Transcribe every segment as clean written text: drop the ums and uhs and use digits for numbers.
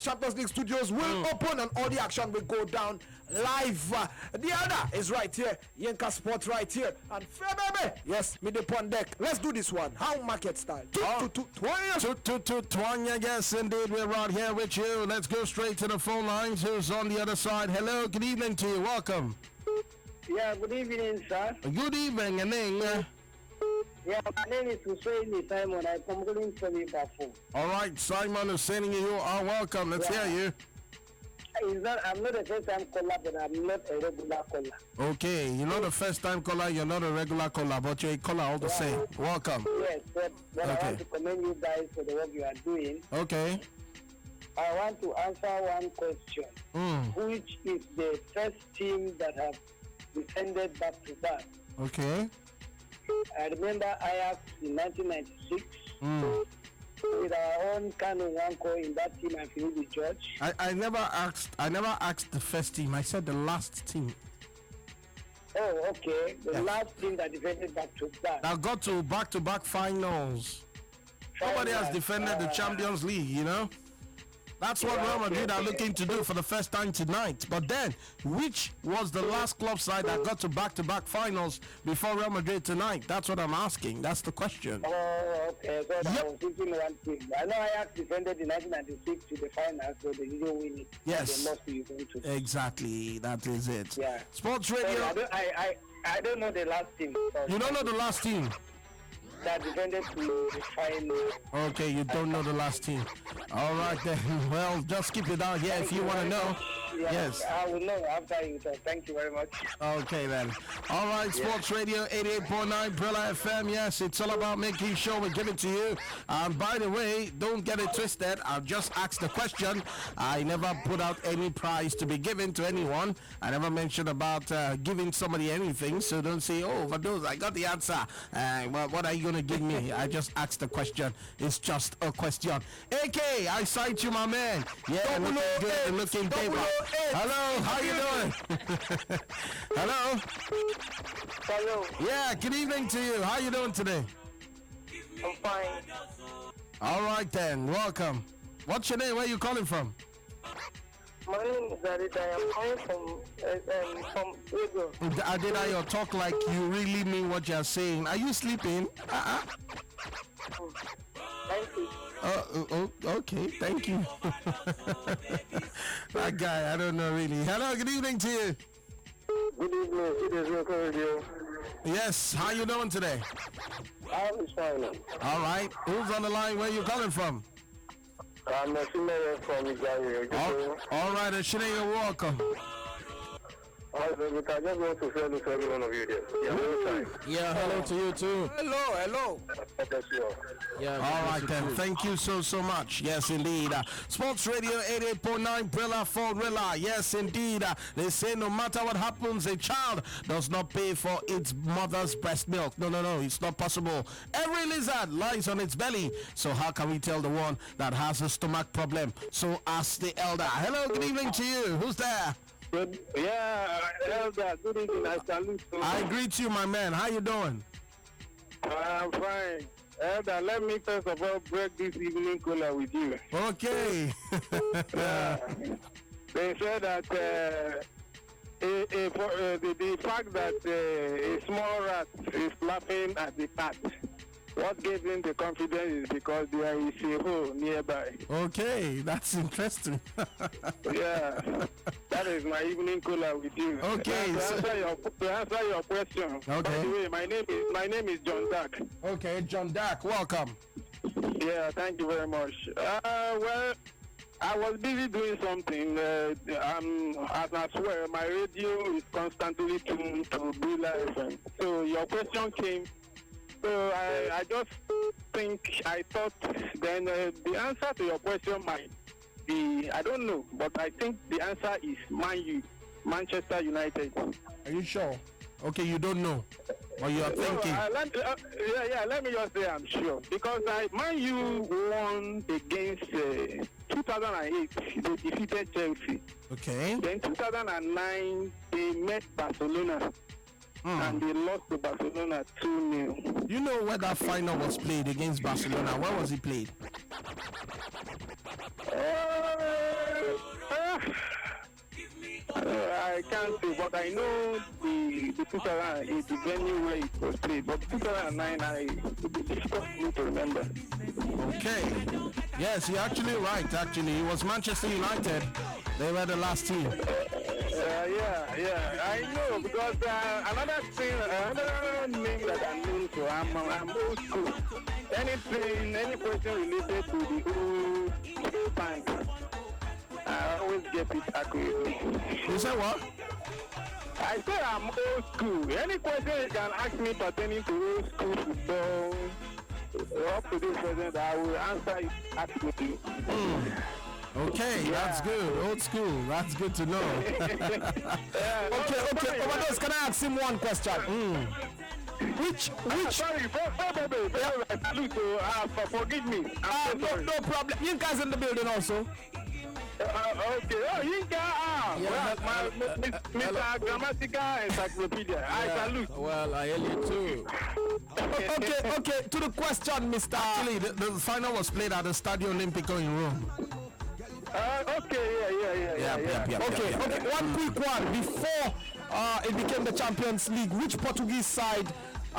Champions League studios will open and all the action will go down live. The other is right here, Yenka Sports right here, and Febebe, yes, mid upon deck. Let's do this one. How market style? 2-2-2-20. Yes, indeed, we're right here with you. Let's go straight to the phone lines. Who's on the other side? Hello, good evening to you. Welcome. Yeah, good evening, sir. Good evening, and then. Yeah, my name is Hussein Simon. I'm calling from Ibafu. All right, Simon is saying you are welcome. Let's hear you. I'm not a first-time caller, but I'm not a regular caller. Okay, you're not a first-time caller, you're not a regular caller, but you're a caller all the same. Welcome. Yes, but I want to commend you guys for the work you are doing. Okay. I want to answer one question. Which is the first team that have defended back-to-back? Okay. I remember Ajax in 1996 with our own Kanu Wanko in that team and Philip George. I never asked the first team. I said the last team. Oh, okay. The last team that defended back-to-back. That got to back-to-back finals. Nobody has defended the Champions League, you know. That's what Real Madrid are looking to do for the first time tonight. But then, which was the last club side that got to back-to-back finals before Real Madrid tonight? That's what I'm asking. That's the question. Oh, okay. So that was 51 team. I know Ajax defended in 1996 to the finals, so they didn't win it. Yes. They lost to Juventus. Exactly. That is it. Yeah. Sports So Radio. I don't know the last team. You don't know the last team? That defended to the final. Okay, you don't know the last team. All right then. Well, just keep it down here if you want to know. Yeah, Yes. I will know after you talk. Thank you very much. Okay then. All right, Sports Radio 88.9 Brilla FM. Yes, it's all about making sure we give it to you. And by the way, don't get it twisted. I've just asked the question. I never put out any prize to be given to anyone. I never mentioned about giving somebody anything. So don't say, oh, for those, I got the answer. What are you going to give me? I just asked the question. It's just a question. AK, I cite you, my man. Yeah, looking good, looking paper. Hello, how you doing? Hello. Hello. Yeah, good evening to you. How you doing today? I'm fine. All right then, welcome. What's your name? Where are you calling from? My name is Adida. I'm calling from Lagos. Adida, you talk like you really mean what you're saying. Are you sleeping? Thank you. Okay, thank you. That guy, I don't know really. Hello, good evening to you. Good evening. It is Local Radio. Yes, how you doing today? I'm fine. All right, who's on the line? Where you calling from? I'm a senior from Nigeria. All right, Ashina, you're welcome. I just want to say this to every one of you there. Yeah, hello to you too. Hello. Yeah. All right then. Thank you so much. Yes, indeed. Sports Radio 88.9 Brilla for Rilla. Yes, indeed. They say no matter what happens, a child does not pay for its mother's breast milk. No, it's not possible. Every lizard lies on its belly. So how can we tell the one that has a stomach problem? So ask the elder. Hello, good evening to you. Who's there? Elder, good evening. I salute you. I greet you, my man. How you doing? I'm fine. Elder, let me first of all break this evening cola with you. Okay. They said that the fact that a small rat is laughing at the cat, what gave him the confidence is because there is a hole nearby. Okay, that's interesting. Yeah, that is my evening cola with you. Okay, to answer your question. Okay. By the way, my name is John Dark. Okay, John Dark, welcome. Yeah, thank you very much. Well, I was busy doing something. As I swear, my radio is constantly tuned to Brilla FM. So your question came. So I just thought then the answer to your question might be, I don't know, but I think the answer is Manchester United. Are you sure? Okay, you don't know, but you are thinking. Let me just say I'm sure. Because Man U won against 2008, they defeated Chelsea. Okay. Then 2009, they met Barcelona. And they lost to Barcelona 2-0. You know where that final was played against Barcelona? Where was it played? can't say, but I know the 2008, the venue where it was played. But 2009, it's difficult for me to remember. Okay. Yes, you're actually right. Actually, it was Manchester United. They were the last team. Yeah, I know because another thing, another name that I'm known to, I'm old school. Anything, any question related to the old times, I always get it accurately. You said what? I say I'm old school. Any question you can ask me pertaining to old school football, up to this present, I will answer it accurately. Okay, yeah. That's good. Old school. That's good to know. Okay. Overdose, can I ask him one question? Which? Sorry, forgive me. No problem. Yinka's in the building also. Okay. Oh, Yinka. Mr. Grammatical Encyclopedia. I salute. Well, I hail you too. Okay. To the question, Mr. Actually, the final was played at the Stadio Olimpico in Rome. Okay, yeah. Okay. One quick one. Before it became the Champions League, which Portuguese side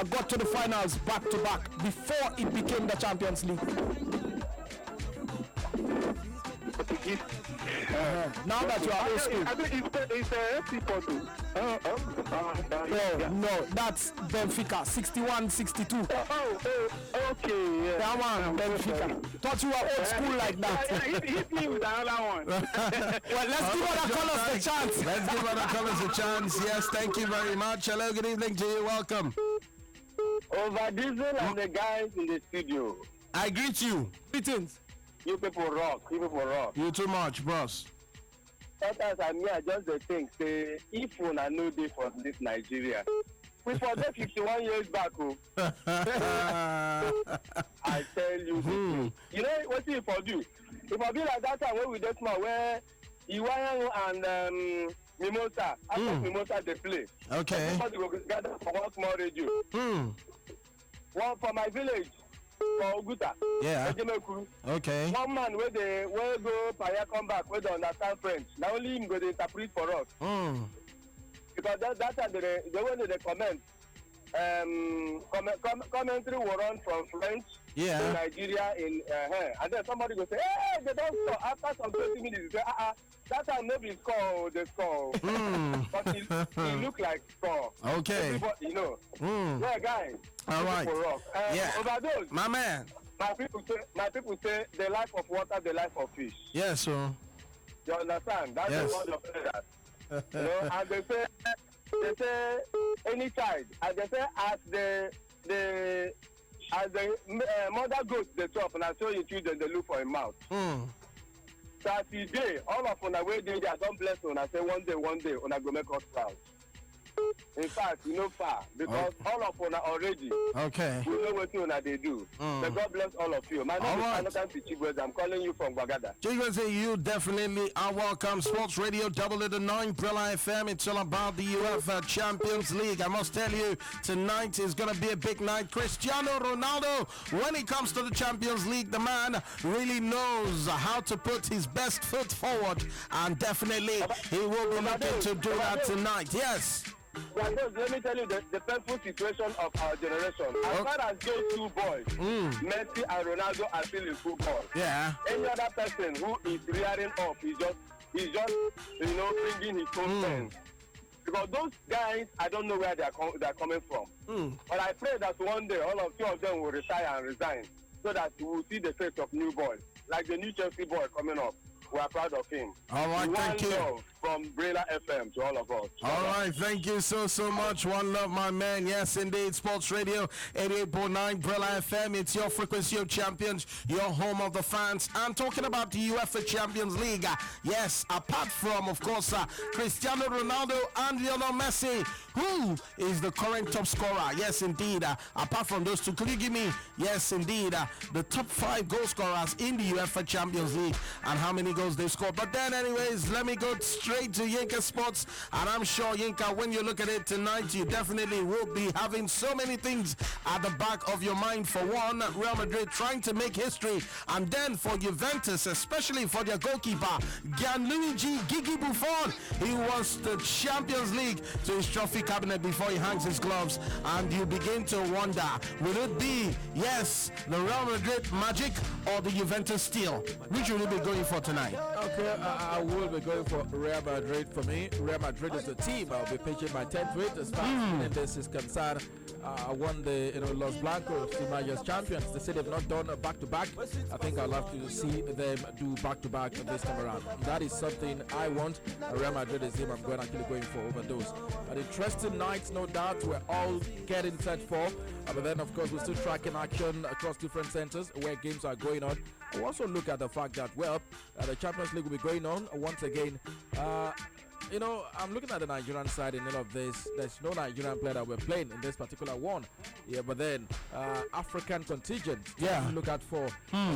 got to the finals back to back before it became the Champions League? Portuguese. Now that you are old school. I think it's FC Porto. No, that's Benfica, 61-62. Okay, yeah. That one, Benfica. Thought you were old school like that. Hit me with another one. Well, let's give other colors a chance. Let's give other colors a chance. Yes, thank you very much. Hello, good evening to you. Welcome. Over Diesel and the guys in the studio. I greet you. Greetings. You people rock. You too much, boss. Sometimes I'm here just the thing, say, if una no dey for this Nigeria, we forget 51 years back, I tell you, you know what you for do? If I be like that time when we dey small, where Iwayan and Mimosa, after Mimosa they play. Okay. Everybody will gather for one small radio. One for my village. For Oguta. Yeah. Okay. One man where go Paya come back, where they understand French. Now only him go to interpret for us. Because that time the way they comment, commentary will run from French to Nigeria in and then somebody go say, hey, they don't score. After some 20 minutes, they say, that time nobody score, they score. But it look like score. Okay. Everybody, you know. Yeah, guys. All right. Yeah. Overdose. My man. My people say the life of water, the life of fish. Yes, sir. You understand? That's the word of that. You know, and they say any child, and they say as the mother goes the top, and I show you children they look for a mouth. So as the day, all of una way they don't bless una say one day una go make us proud. In fact, you know far because all of una already. Okay. You know what una they do. So God bless all of you. My name is Another Chigwez. I'm calling you from Bagada. Chigwez, you definitely are welcome. Sports Radio, double it 9, Brilla FM. It's all about the UEFA Champions League. I must tell you, tonight is going to be a big night. Cristiano Ronaldo, when it comes to the Champions League, the man really knows how to put his best foot forward, and definitely he will be looking to do that tonight. Yes. Let me tell you the painful situation of our generation. As far as those two boys, Messi and Ronaldo are still in football. Yeah. Any other person who is rearing up, he's just bringing his own sense. Because those guys, I don't know where they're coming from. But I pray that one day all of two of them will retire and resign, so that we will see the face of new boys, like the new Chelsea boy coming up. We are proud of him. All right, thank you. From Brilla FM to all of us. All right, thank you so much. One love, my man. Yes, indeed. Sports Radio 88.9 Brilla FM. It's your frequency of champions, your home of the fans. I'm talking about the UEFA Champions League. Yes, apart from, of course, Cristiano Ronaldo and Lionel Messi, who is the current top scorer. Yes, indeed. Apart from those two, could you give me, yes, indeed, the top 5 goal scorers in the UEFA Champions League and how many goals they've scored? But then, anyways, let me go straight straight to Yinka Sports, and I'm sure, Yinka, when you look at it tonight, you definitely will be having so many things at the back of your mind. For one, Real Madrid trying to make history, and then for Juventus, especially for their goalkeeper, Gianluigi Gigi Buffon. He wants the Champions League to his trophy cabinet before he hangs his gloves, and you begin to wonder, will it be, yes, the Real Madrid magic or the Juventus steel? Which will you be going for tonight? Okay, I will be going for Real Madrid. For me, Real Madrid is the team I'll be pitching my 10th with as far as this is concerned. I won the Los Blancos as champions. They say they've not done a back-to-back. I think I'll have to see them do back-to-back this time around. That is something I want. Real Madrid is the team I'm actually going for over those. An interesting night, no doubt. We're all getting set for. But then, of course, we're still tracking action across different centers where games are going on. I also look at the fact that, well, the Champions League will be going on once again. I'm looking at the Nigerian side in all of this. There's no Nigerian player that we're playing in this particular one. Yeah, but then African contingent to look out for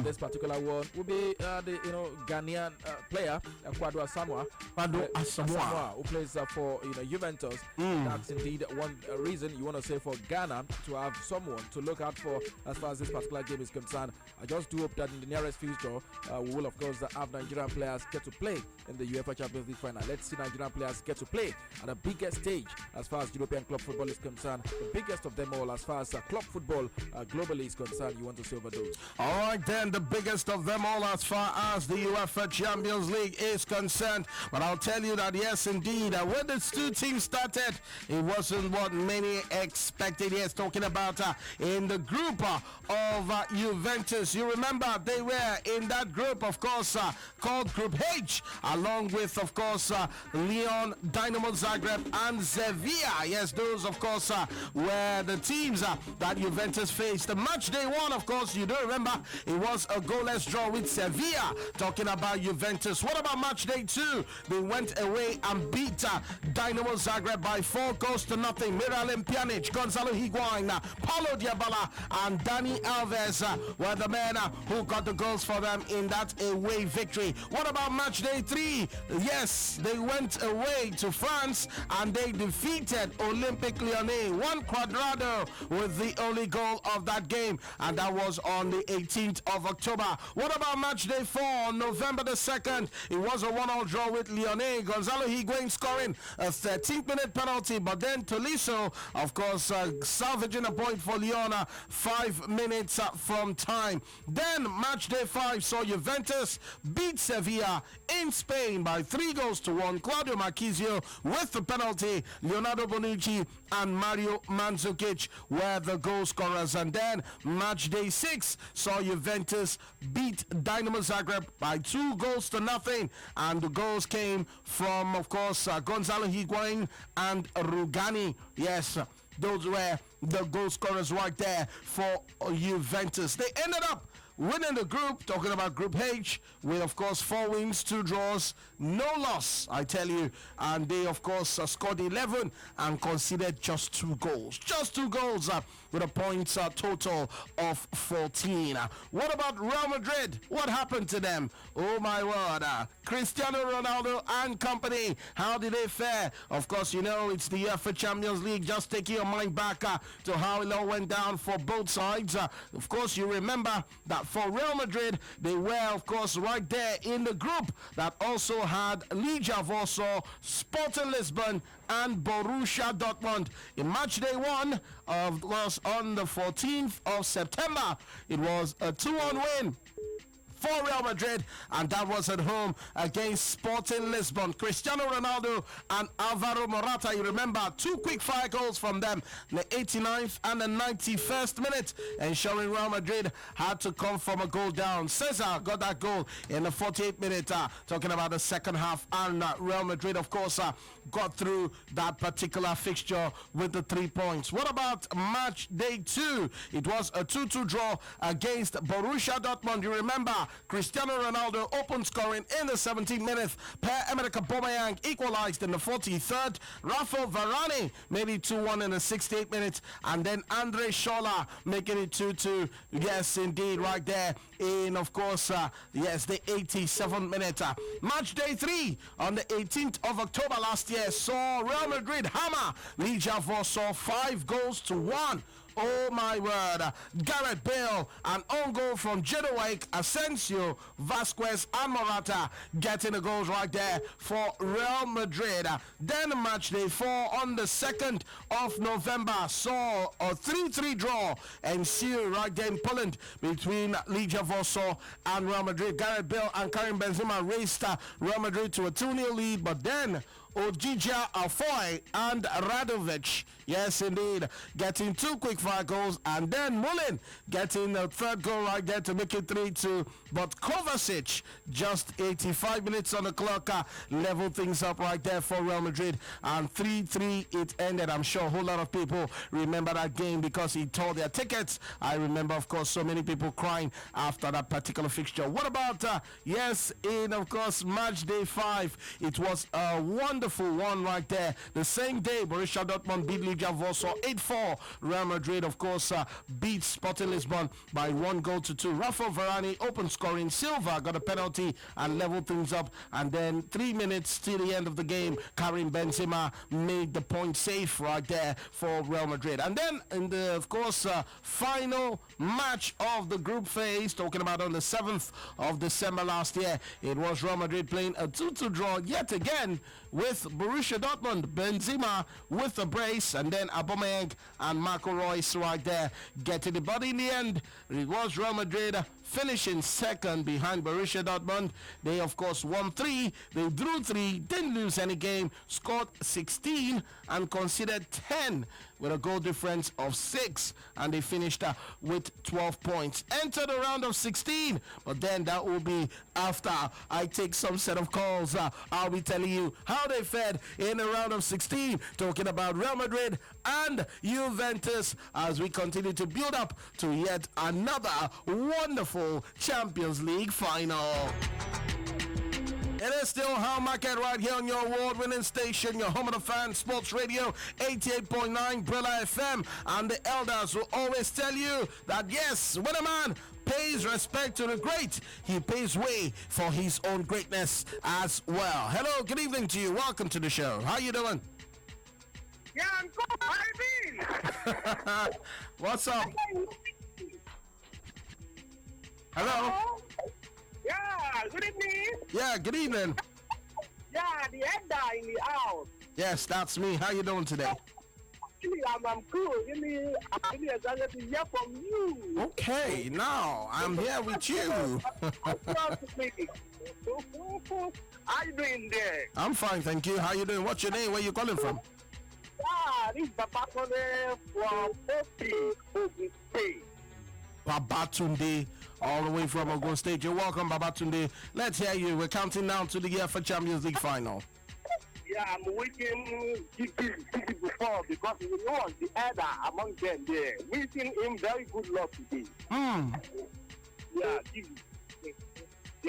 this particular one will be the Ghanaian player Kwadwo Asamoah, who plays for Juventus. That's indeed one reason you want to say for Ghana to have someone to look out for as far as this particular game is concerned. I just do hope that in the nearest future we will, of course, have Nigerian players get to play in the UEFA Champions League final. Let's see Nigerian players get to play at the biggest stage as far as European club football is concerned, the biggest of them all as far as club football globally is concerned. You want to see over those? All right, then, the biggest of them all as far as the UEFA Champions League is concerned. But I'll tell you that, yes, indeed, when these two teams started, it wasn't what many expected. Yes, talking about in the group of Juventus. You remember they were in that group, of course, called Group H, along with, of course, Lyon, Dynamo Zagreb, and Sevilla. Yes, those, of course, were the teams that Juventus faced. The match day one, of course, you do remember, it was a goalless draw with Sevilla. Talking about Juventus. What about match day two? They went away and beat Dynamo Zagreb by 4-0. Miralem Pjanic, Gonzalo Higuain, Paulo Dybala, and Dani Alves were the men who got the goals for them in that away victory. What about match day three? Yes, they went away to France and they defeated Olympique Lyonnais 1 quadrado with the only goal of that game, and that was on the 18th of October. What about match day 4 on November the 2nd? It was a 1-1 draw with Lyonnais. Gonzalo Higuain scoring a 13th minute penalty, but then Tolisso, of course, salvaging a point for Lyon 5 minutes from time. Then match day 5 saw Juventus beat Sevilla in Spain by 3-1. Claudio Marchisio with the penalty. Leonardo Bonucci and Mario Mandzukic were the goal scorers. And then match day 6 saw Juventus beat Dynamo Zagreb by 2-0. And the goals came from, of course, Gonzalo Higuain and Rugani. Yes, those were the goal scorers right there for Juventus. They ended up winning the group, talking about Group H, with, of course, 4 wins, 2 draws, no loss, I tell you. And they, of course, scored 11 and conceded just 2 goals. Just 2 goals with a points total of 14. What about Real Madrid? What happened to them? Oh, my word. Cristiano Ronaldo and company, how did they fare? Of course, you know, it's the UEFA Champions League. Just taking your mind back to how it all went down for both sides. Of course, you remember that for Real Madrid, they were, of course, right there in the group that also had Legia Warsaw, Sporting Lisbon, and Borussia Dortmund. In match day 1, of course, on the 14th of September, it was a 2-1 win for Real Madrid, and that was at home against Sporting Lisbon. Cristiano Ronaldo and Alvaro Morata, you remember, 2 quick fire goals from them in the 89th and the 91st minute, ensuring Real Madrid had to come from a goal down. Cesar got that goal in the 48th minute, talking about the second half, and Real Madrid, of course, got through that particular fixture with the 3 points. What about match day 2? It was a 2-2 draw against Borussia Dortmund. You remember, Cristiano Ronaldo opened scoring in the 17th minute. Pierre-Emerick Aubameyang equalized in the 43rd. Rafael Varane made it 2-1 in the 68th minute. And then Andre Scholler making it 2-2. Yes, indeed, right there in, of course, the 87th minute. Match day 3 on the 18th of October last year saw Real Madrid hammer Legia Warsaw 5-1. Oh my word. Gareth Bale, an own goal from Jedowake, Asensio, Vasquez, and Morata getting the goals right there for Real Madrid. Then match day 4 on the 2nd of November saw a 3-3 draw ensue right there in Poland between Legia Warsaw and Real Madrid. Gareth Bale and Karim Benzema raced Real Madrid to a 2-0 lead, but then Ojija Afoy and Radovic, yes indeed, getting 2 quick fire goals, and then Mullin getting a 3rd goal right there to make it 3-2. But Kovacic, just 85 minutes on the clock, leveled things up right there for Real Madrid, and 3-3 it ended. I'm sure a whole lot of people remember that game because he tore their tickets. I remember, of course, so many people crying after that particular fixture. What about, in, of course, match day 5, it was a wonderful one right there. The same day, Borussia Dortmund beat Legia Warsaw 8-4. Real Madrid, of course, beat Sporting Lisbon by 1-2. Rafael Varane open scoring. Silva got a penalty and leveled things up. And then 3 minutes till the end of the game, Karim Benzema made the point safe right there for Real Madrid. And then in the, of course, final match of the group phase, talking about on the 7th of December last year, it was Real Madrid playing a 2-2 draw yet again with Borussia Dortmund. Benzema with a brace, and then Aubameyang and Marco Reus right there getting the body. In the end, it was Real Madrid finishing second behind Borussia Dortmund. They, of course, won 3. They drew 3, didn't lose any game, scored 16 and conceded 10 with a goal difference of 6, and they finished with 12 points. Enter the round of 16, but then that will be after I take some set of calls. I'll be telling you how they fared in the round of 16, talking about Real Madrid and Juventus as we continue to build up to yet another wonderful Champions League final. It is still HowMarket right here on your award-winning station, your home of the fans, Sports Radio 88.9 Brilla FM. And the elders will always tell you that, yes, when a man pays respect to the great, he pays way for his own greatness as well. Hello, good evening to you. Welcome to the show. How you doing? Yeah, I'm good. How you been? What's up? Hello? Yeah, good evening. Yeah, good evening. Yeah, the elder in the house. Yes, that's me. How you doing today? I'm cool. I'm really excited to hear from you. Okay, now I'm here with you. How you doing there? I'm fine, thank you. How you doing? What's your name? Where you calling from? This is Babatunde from Ogun State. Babatunde, all the way from Ogun State. You're welcome, Babatunde. Let's hear you. We're counting down to the UEFA Champions League final. Yeah, I'm waiting before because you know the elder among them there. Wishing him very good luck today. Yeah,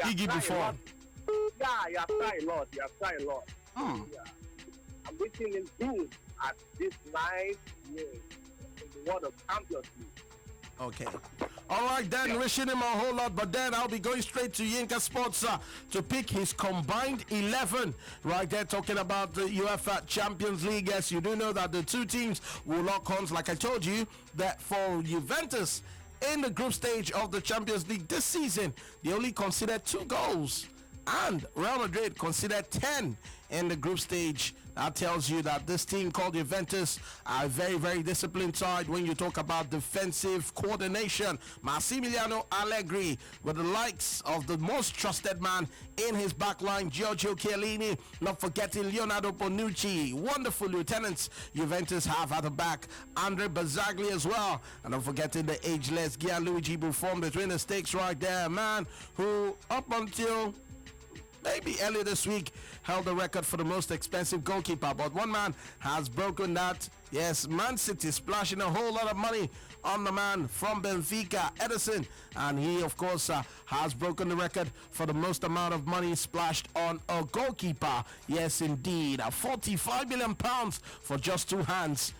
Gigi before. Yeah, you have tried a lot. Yeah. I'm wishing him good at this night in the world of Champions League. Okay. All right, then, wishing him a whole lot, but then I'll be going straight to Yinka Sports to pick his combined 11. Right there, talking about the UEFA Champions League. Yes, you do know that the two teams will lock horns, like I told you, that for Juventus in the group stage of the Champions League this season, they only considered 2 goals. And Real Madrid considered 10 in the group stage. That tells you that this team called Juventus are a very, very disciplined side when you talk about defensive coordination. Massimiliano Allegri with the likes of the most trusted man in his backline, Giorgio Chiellini, not forgetting Leonardo Bonucci. Wonderful lieutenants Juventus have at the back. Andre Bazzagli as well. And not forgetting the ageless Gianluigi Buffon between the stakes right there. Man who up until maybe earlier this week held the record for the most expensive goalkeeper, but one man has broken that. Yes, Man City splashing a whole lot of money on the man from Benfica, Edison, and he of course has broken the record for the most amount of money splashed on a goalkeeper. Yes, indeed, 45 million pounds for just 2 hands.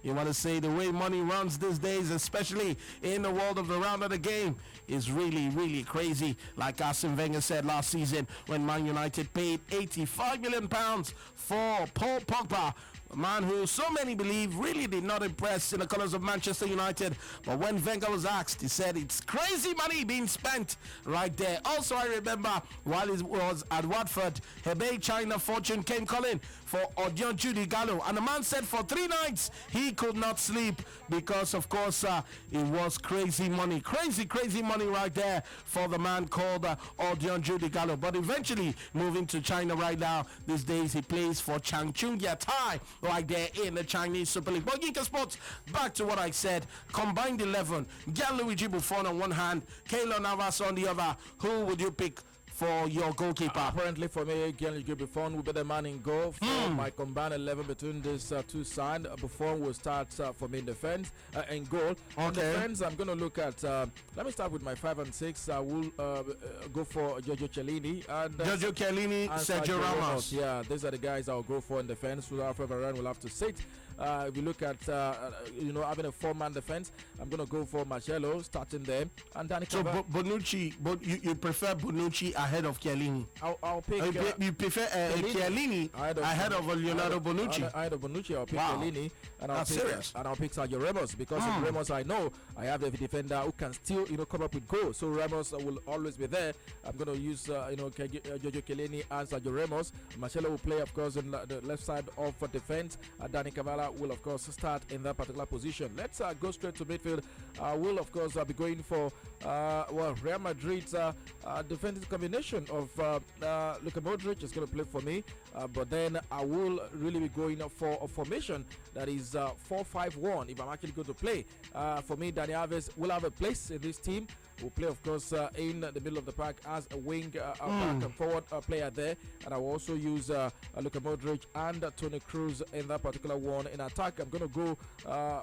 You want to say the way money runs these days, especially in the world of the round of the game, is really, really crazy. Like Arsene Wenger said last season when Man United paid 85 million pounds for Paul Pogba, a man who so many believe really did not impress in the colours of Manchester United. But when Wenger was asked, he said it's crazy money being spent right there. Also, I remember while he was at Watford, Hebei China fortune came calling for Odion Judy Gallo, and the man said for 3 nights he could not sleep because of course it was crazy money right there for the man called Odion Judy Gallo. But eventually moving to China right now, these days he plays for Changchun Yatai right there in the Chinese Super League. But Geeka Sports, back to what I said, combined 11, Gianluigi Buffon on one hand, Keylor Navas on the other. Who would you pick for your goalkeeper? Apparently for me, Gianluigi Buffon will be the man in goal for my combined 11 between these two sides. Buffon will start for me in defense, in goal. Okay. In defense, I'm going to look at, let me start with my 5 and 6. I will go for Giorgio Chiellini. And, Giorgio Chiellini, and Sergio Ramos. Yeah, these are the guys I'll go for in defense. So Alfred Varane will have to sit. If you look at, having a 4-man defense, I'm going to go for Marcelo starting there. And Danny So Bonucci, but you prefer Bonucci ahead of Chiellini? I'll pick. You prefer Chiellini ahead of Leonardo Bonucci? Ahead of Bonucci, I'll pick Chiellini, and That's serious. I'll pick Sergio Ramos because of Ramos. I know I have a defender who can still come up with goals. So Ramos will always be there. I'm going to use Giorgio Chiellini and Sergio Ramos. Marcelo will play, of course, on the left side of defense. Dani Cavalla will, of course, start in that particular position. Let's go straight to midfield. We'll, of course, be going for Real Madrid's defensive combination of Luka Modric is going to play for me, but then I will really be going for a formation that is 4-5-1 if I'm actually going to play. For me, Dani Alves will have a place in this team. Will play, of course, in the middle of the park as a wing back and forward player there, and I will also use Luka Modric and Toni Kroos in that particular one. In attack, I'm going to go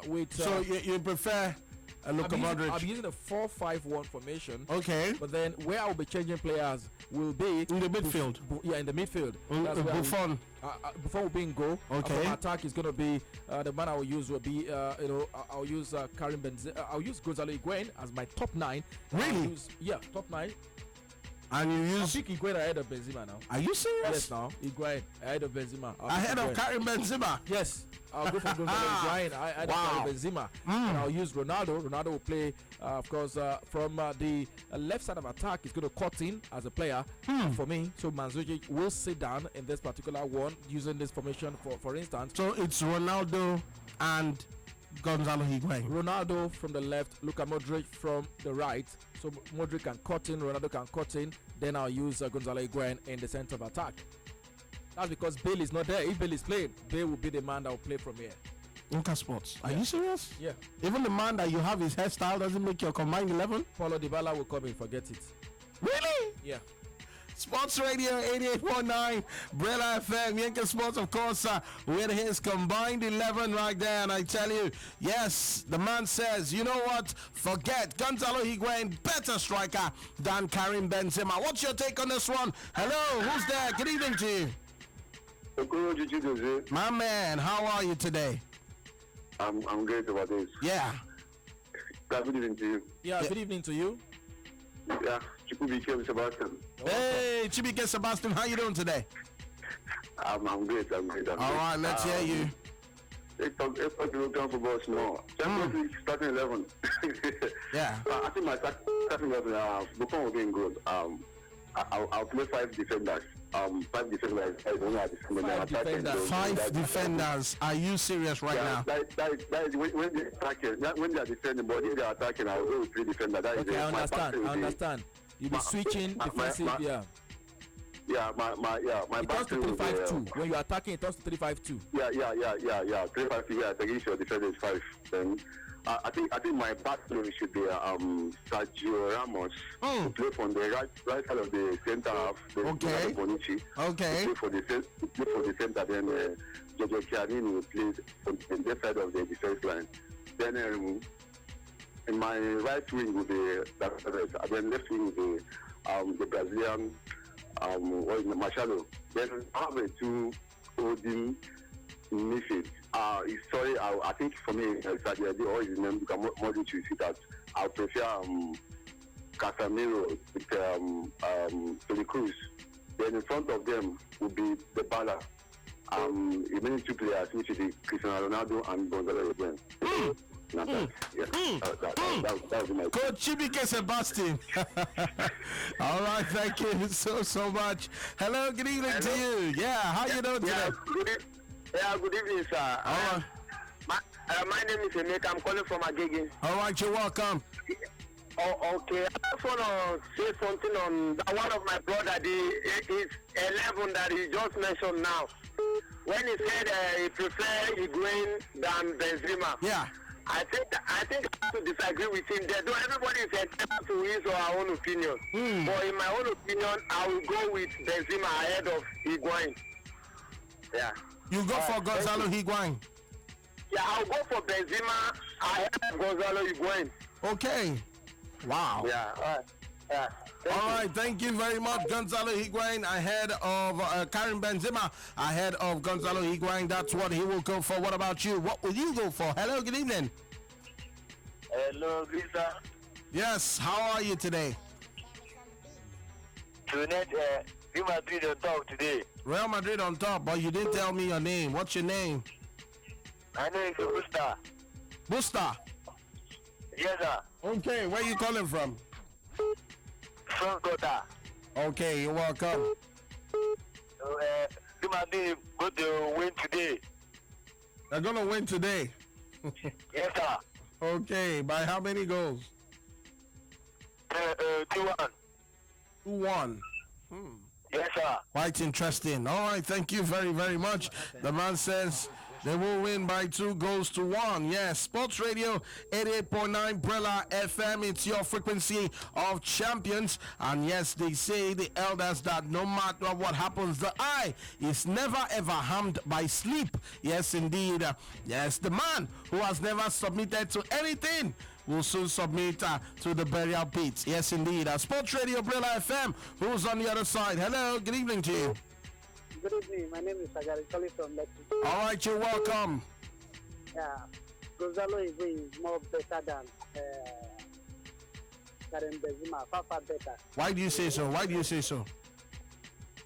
with. So you prefer Luka Modric? I'm using a 4-5-1 formation. Okay. But then where I will be changing players will be in the midfield. In the midfield. Buffon. Buffon will be in goal. Okay. For attack is going to be the man I will use will be I'll use Karim Benzema. I'll use Gonzalo Higuain as my top 9. Really? Top 9. And you use. I pick Higuain ahead of Benzema now. Are you serious? Yes, now Higuain ahead of Benzema. Ahead of Karim Benzema. Yes. I'll go for Gonzalo Higuain ahead of Karim Benzema. And I'll use Ronaldo. Ronaldo will play, of course, from the left side of attack. He's going to cut in as a player for me. So Mandzukic will sit down in this particular one using this formation for instance. So it's Ronaldo and Gonzalo Higuain. Ronaldo from the left, Luka Modric from the right. So Modric can cut in, Ronaldo can cut in. Then I'll use Gonzalo Higuain in the center of attack. That's because Bale is not there. If Bale is playing, Bale will be the man that will play from here. Inca Sports. Are you serious? Yeah. Even the man that you have his hairstyle doesn't make your combined 11? Paulo Dybala will come in, forget it. Really? Yeah. Sports Radio 88.9 Brella FM. Yankee Sports, of course, with his combined 11 right there. And I tell you, yes, the man says, you know what? Forget Gonzalo Higuain, better striker than Karim Benzema. What's your take on this one? Hello, who's there? Good evening to you. My man, how are you today? I'm great about this. Yeah. Good evening to you. Yeah, good evening to you. Yeah, Chibike Sebastian. Hey, Chibike Sebastian, how you doing today? I'm great. All right, let's hear you. Let's talk football small. Champions League starting 11. Yeah. I think my starting 11, Buffon will be in good. I'll play 5 defenders. 5 defenders. Five defenders. Are you serious right now? That is when they attacking. When they are defending, but if they are attacking, I'll go with 3 defenders. That okay, I understand. You'll be switching defensive. Yeah. Yeah, my it turns to 3-5-2. When you're attacking, it turns to 3-5-2. Yeah. 3-5-2. Yeah, against your defender is 5. Then I think my backbone should be Sergio Ramos to play from the right side of the center half. Okay. Bonucci, Okay. to play for the center. Then Giorgio Chiellini will play on the left side of the defense line. Then in my right wing will be David. Then left wing will be the Brazilian Machado. Then I have a two holding midfield. I think for me, Sadio or his name, Modric, you see that I prefer Casemiro with Toni Kroos. Then in front of them would be the Bala. Remaining two players, which is Cristiano Ronaldo and Gonzalo Higuain. That was my Coach Chibike Sebastian. All right, thank you so much. Hello, good evening to you. Yeah, how you doing today? Good evening, sir. My name is Emeka. I'm calling from Agege. All right, you're welcome. Oh, okay. I just want to say something on one of my brother, is 11 that he just mentioned now. When he said he prefers Higuain than Benzema. Yeah. I think I have to disagree with him there. Though everybody is entitled to his or her own opinion. But in my own opinion, I will go with Benzema ahead of Higuain. Yeah. You go for Gonzalo Higuain. Yeah, I'll go for Benzema ahead of Gonzalo Higuain. Okay. Wow. Yeah. All right. Yeah. All right, thank you very much. Gonzalo Higuain ahead of Karim Benzema ahead of Gonzalo Higuain. That's what he will go for. What about you? What will you go for? Hello, good evening. Hello, Grisa. Yes, how are you today? Tonight, Real Madrid on top today. Real Madrid on top, but you didn't tell me your name. What's your name? My name is Busta. Busta. Yes, sir. Okay, where you calling from? From Kota. Okay, you're welcome. Real Madrid going to win today. They're gonna win today. Yes, sir. Okay, by how many goals? 2-1. 2-1. Yes, sir. Quite interesting. All right, thank you very, very much. The man says they will win by 2-1. Yes, Sports Radio 88.9 Brella FM. It's your frequency of champions. And yes, they say the elders that no matter what happens, the eye is never ever harmed by sleep. Yes, indeed. Yes, the man who has never submitted to anything will soon submit to the burial pit. Yes, indeed. Sports Radio Brella FM. Who's on the other side? Hello, good evening to you. Good evening. My name is Sagari, calling from Lexington. All right, you're welcome. Yeah, Gonzalo Higuain is more better than Karim Benzema, far better. Why do you say so? Why do you say so?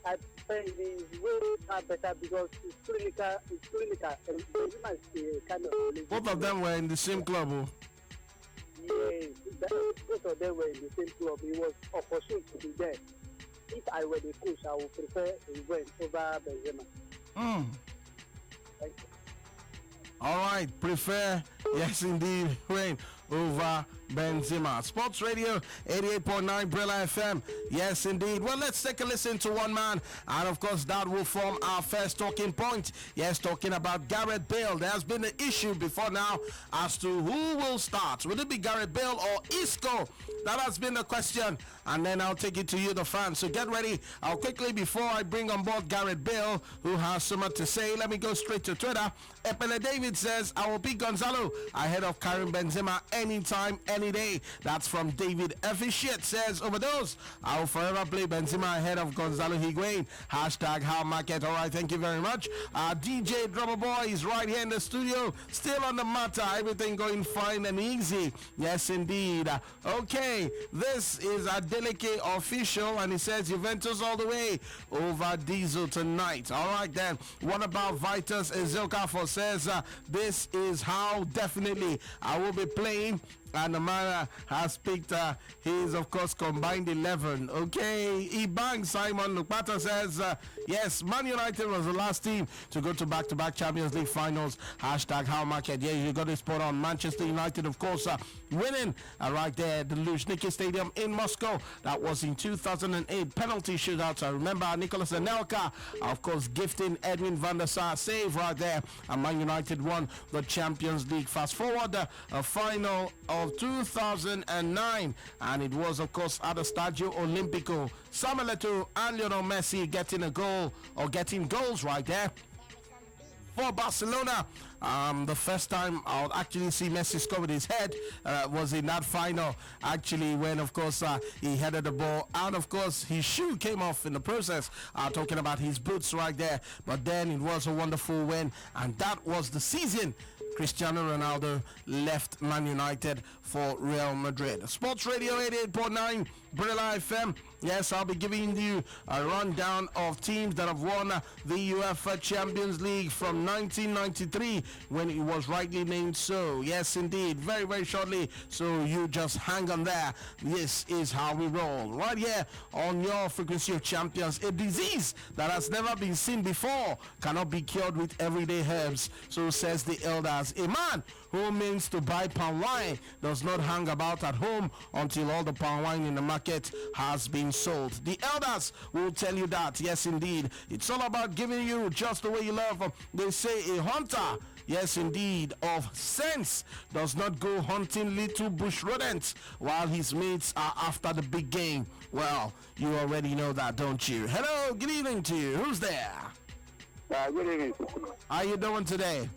I think his way are better because it's clinical, and Benzema is kind of... Both of them were in the same club. Oh. Yes, both of them were in the same club. He was opportune to be there. If I were the coach, I would prefer Higuain over Benzema. Thank you. All right, prefer, yes indeed, Higuain over Benzema. Sports Radio 88.9 Brella FM. Yes, indeed. Well, let's take a listen to one man. And of course, that will form our first talking point. Yes, talking about Gareth Bale. There has been an issue before now as to who will start. Will it be Gareth Bale or Isco? That has been the question. And then I'll take it to you, the fans. So get ready. I'll quickly, before I bring on board Gareth Bale, who has so much to say, let me go straight to Twitter. Epele David says, I will pick Gonzalo ahead of Karim Benzema anytime, any day. That's from David Efficient. Says, overdose. I will forever play Benzema ahead of Gonzalo Higuain. Hashtag HowMarket. All right, thank you very much. DJ Drummer Boy is right here in the studio. Still on the matter. Everything going fine and easy. Yes, indeed. Okay, this is a delicate official, and he says Juventus all the way over Diesel tonight. All right, then. What about Vitus Ezokafo says, this is how definitely I will be playing And the man has picked his, of course, combined 11. Okay, Ibang Simon Lukpata says, yes, Man United was the last team to go to back-to-back Champions League finals. Hashtag HowMarket. Yeah, you got to spot on. Manchester United, of course, winning right there at the Luzhniki Stadium in Moscow. That was in 2008. Penalty shootout. I remember Nicolas Anelka, of course, gifting Edwin van der Sar save right there. And Man United won the Champions League. Fast forward, a final of 2009, and it was, of course, at the Stadio Olimpico. Samuel Eto'o and Lionel Messi getting a goal, or getting goals right there for Barcelona. The first time I'll actually see Messi score with his head was in that final, actually, when, of course, he headed the ball, and, of course, his shoe came off in the process, talking about his boots right there. But then it was a wonderful win, and that was the season Cristiano Ronaldo left Man United for Real Madrid. Sports Radio 88.9 Brilla FM. Yes, I'll be giving you a rundown of teams that have won the UEFA Champions League from 1993 when it was rightly named so. Yes, indeed. Very, very shortly. So you just hang on there. This is how we roll. Right here on your Frequency of Champions. A disease that has never been seen before cannot be cured with everyday herbs. So says the elders. A man who means to buy palm wine does not hang about at home until all the palm wine in the market has been sold. The elders will tell you that. Yes, indeed. It's all about giving you just the way you love. They say a hunter, yes, indeed, of sense does not go hunting little bush rodents while his mates are after the big game. Well, you already know that, don't you? Hello, good evening to you. Who's there? Good evening. How you doing today?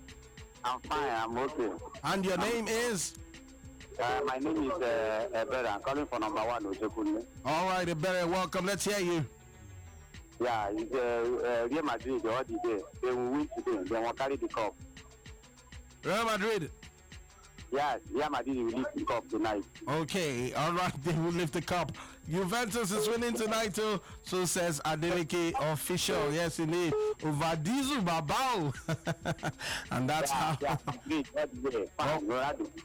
I'm fine. I'm okay. And your name is? My name is Ebere. I'm calling for number 1 Ojekunle. All right, Ebere, welcome. Let's hear you. Yeah, it's Real Madrid the other day. They will win today. They will carry the cup. Real Madrid. Yes, Real Madrid will lift the cup tonight. Okay, all right, they will lift the cup. Juventus is winning tonight too, so says Adeleke official. Yes, indeed. Uvadizu Babao. And that's how.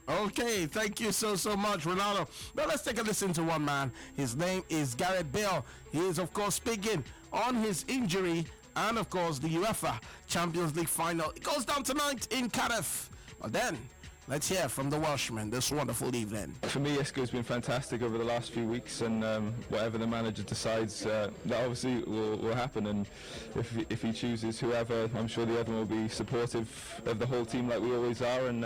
Okay, thank you so much, Ronaldo. Now let's take a listen to one man. His name is Gareth Bale. He is, of course, speaking on his injury and, of course, the UEFA Champions League final. It goes down tonight in Cardiff. But then, let's hear from the Welshman this wonderful evening. For me, Isco's been fantastic over the last few weeks, and whatever the manager decides, that obviously will happen. And if he chooses whoever, I'm sure the other one will be supportive of the whole team like we always are. And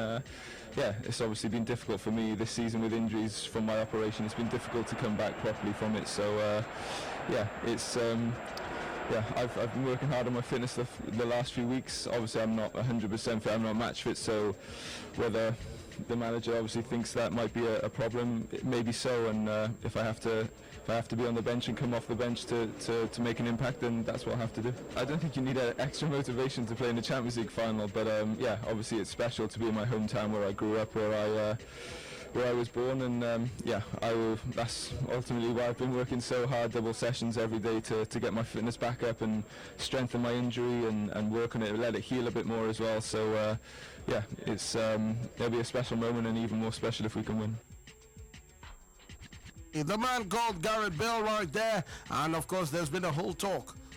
yeah, it's obviously been difficult for me this season with injuries from my operation. It's been difficult to come back properly from it. So yeah, it's. Yeah, I've been working hard on my fitness the last few weeks. Obviously, I'm not 100% fit. I'm not match fit. So, whether the manager obviously thinks that might be a problem, it may be so. And if I have to be on the bench and come off the bench to make an impact, then that's what I have to do. I don't think you need extra motivation to play in the Champions League final. But yeah, obviously it's special to be in my hometown where I grew up, where I was born, and yeah, that's ultimately why I've been working so hard, double sessions every day to get my fitness back up and strengthen my injury and work on it, let it heal a bit more as well. So yeah, it'll be a special moment, and even more special if we can win. The man called Gareth Bale right there, and of course there's been a whole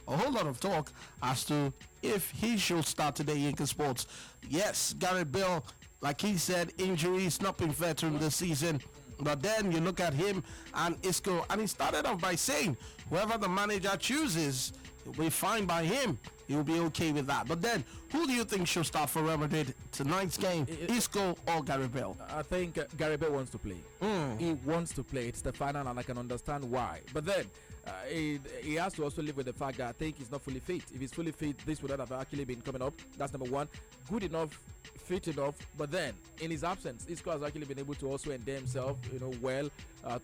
lot of talk as to if he should start today in sports. Yes, Gareth Bale, like he said, injuries not been fair to him this season. But then you look at him and Isco, and he started off by saying whoever the manager chooses will be fine by him. He'll be okay with that. But then, who do you think should start for Real Madrid tonight's game? Isco or Gareth Bale? I think Gareth Bale wants to play. He wants to play. It's the final, and I can understand why. But then, he has to also live with the fact that I think he's not fully fit. If he's fully fit, this would not have actually been coming up. That's number one. Good enough, fit enough. But then, in his absence, Isco has actually been able to also endear himself, well,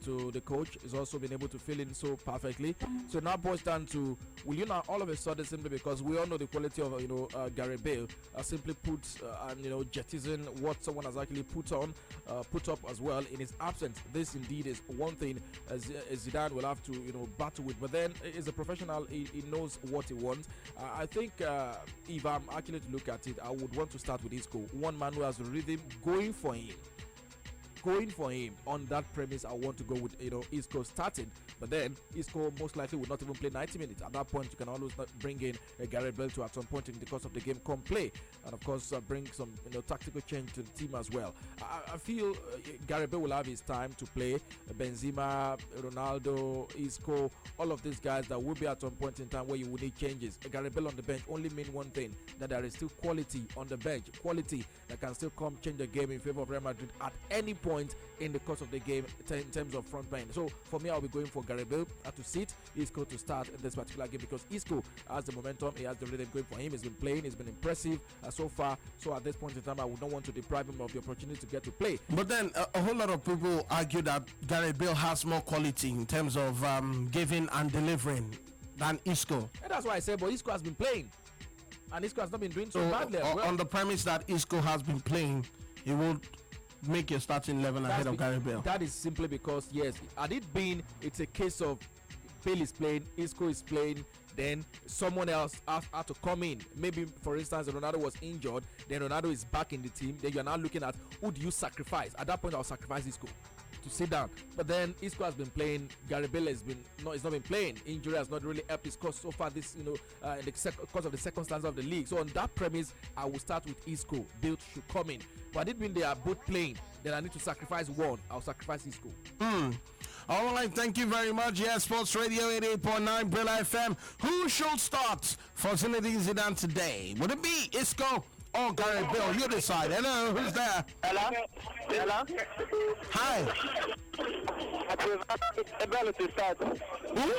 to the coach. He's also been able to fill in so perfectly. So now boils down to, will you now all of a sudden, simply because we all know the quality of Gareth Bale, simply put and jettison what someone has actually put up as well in his absence. This indeed is one thing as Zidane will have to battle with. But then, he's a professional. He knows what he wants. I think if I'm actually to look at it, I would want to start with Isco, one man who has the rhythm going for him. going for him on that premise, I want to go with Isco starting. But then Isco most likely will not even play 90 minutes. At that point, you can always not bring in Gareth Bale to at some point in the course of the game come play, and of course bring some tactical change to the team as well. I feel Gareth Bale will have his time to play. Benzema, Ronaldo, Isco, all of these guys that will be at some point in time where you will need changes. Gareth Bale on the bench only mean one thing, that there is still quality on the bench, quality that can still come change the game in favor of Real Madrid at any point in the course of the game in terms of front line. So for me, I'll be going for Gareth Bale to sit, Isco to start in this particular game, because Isco has the momentum, he has the rhythm going for him, he's been playing, he's been impressive so far. So at this point in time, I would not want to deprive him of the opportunity to get to play. But then a whole lot of people argue that Gareth Bale has more quality in terms of giving and delivering than Isco. And that's why I say, but Isco has been playing, and Isco has not been doing so badly as well. On the premise that Isco has been playing, he will make your starting 11 ahead of Gareth Bale. That is simply because, yes, had it been, it's a case of Bale is playing, Isco is playing, then someone else had to come in. Maybe, for instance, Ronaldo was injured, then Ronaldo is back in the team, then you're now looking at who do you sacrifice. At that point, I'll sacrifice Isco to sit down. But then Isco has been playing, Gareth Bale he's not been playing. Injury has not really helped his cause so far this, in the course of the second stanza of the league. So on that premise, I will start with Isco. Bale should come in. But it mean they are both playing, then I need to sacrifice one. I'll sacrifice Isco. All right, thank you very much. Yes, Sports Radio 88.9 Brilla FM. Who should start for Zinedine Zidane today? Would it be Isco or Gareth Bale? You decide. Hello, who's there? Hello? Hi. Bell to start. Who?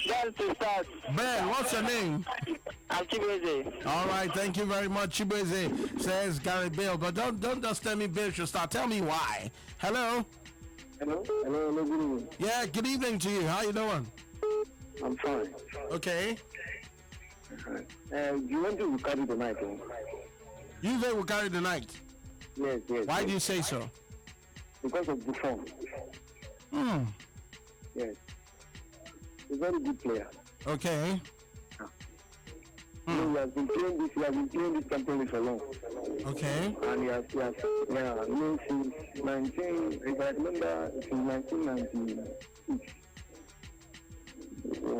Bell to start. Ben, what's your name? I'm Chibueze. All right, thank you very much. Chibueze says Gareth Bale, but don't just tell me Bale should start. Tell me why. Hello? Hello, good evening. Yeah, good evening to you. How you doing? I'm fine. Okay. You want to carry the night? You will carry the night. Yes. Why do you say so? Because of the form. Yes. He's a very good player. Okay. He has been playing this campaign for long. Okay. And he has since 19, if I remember, since 1996. So,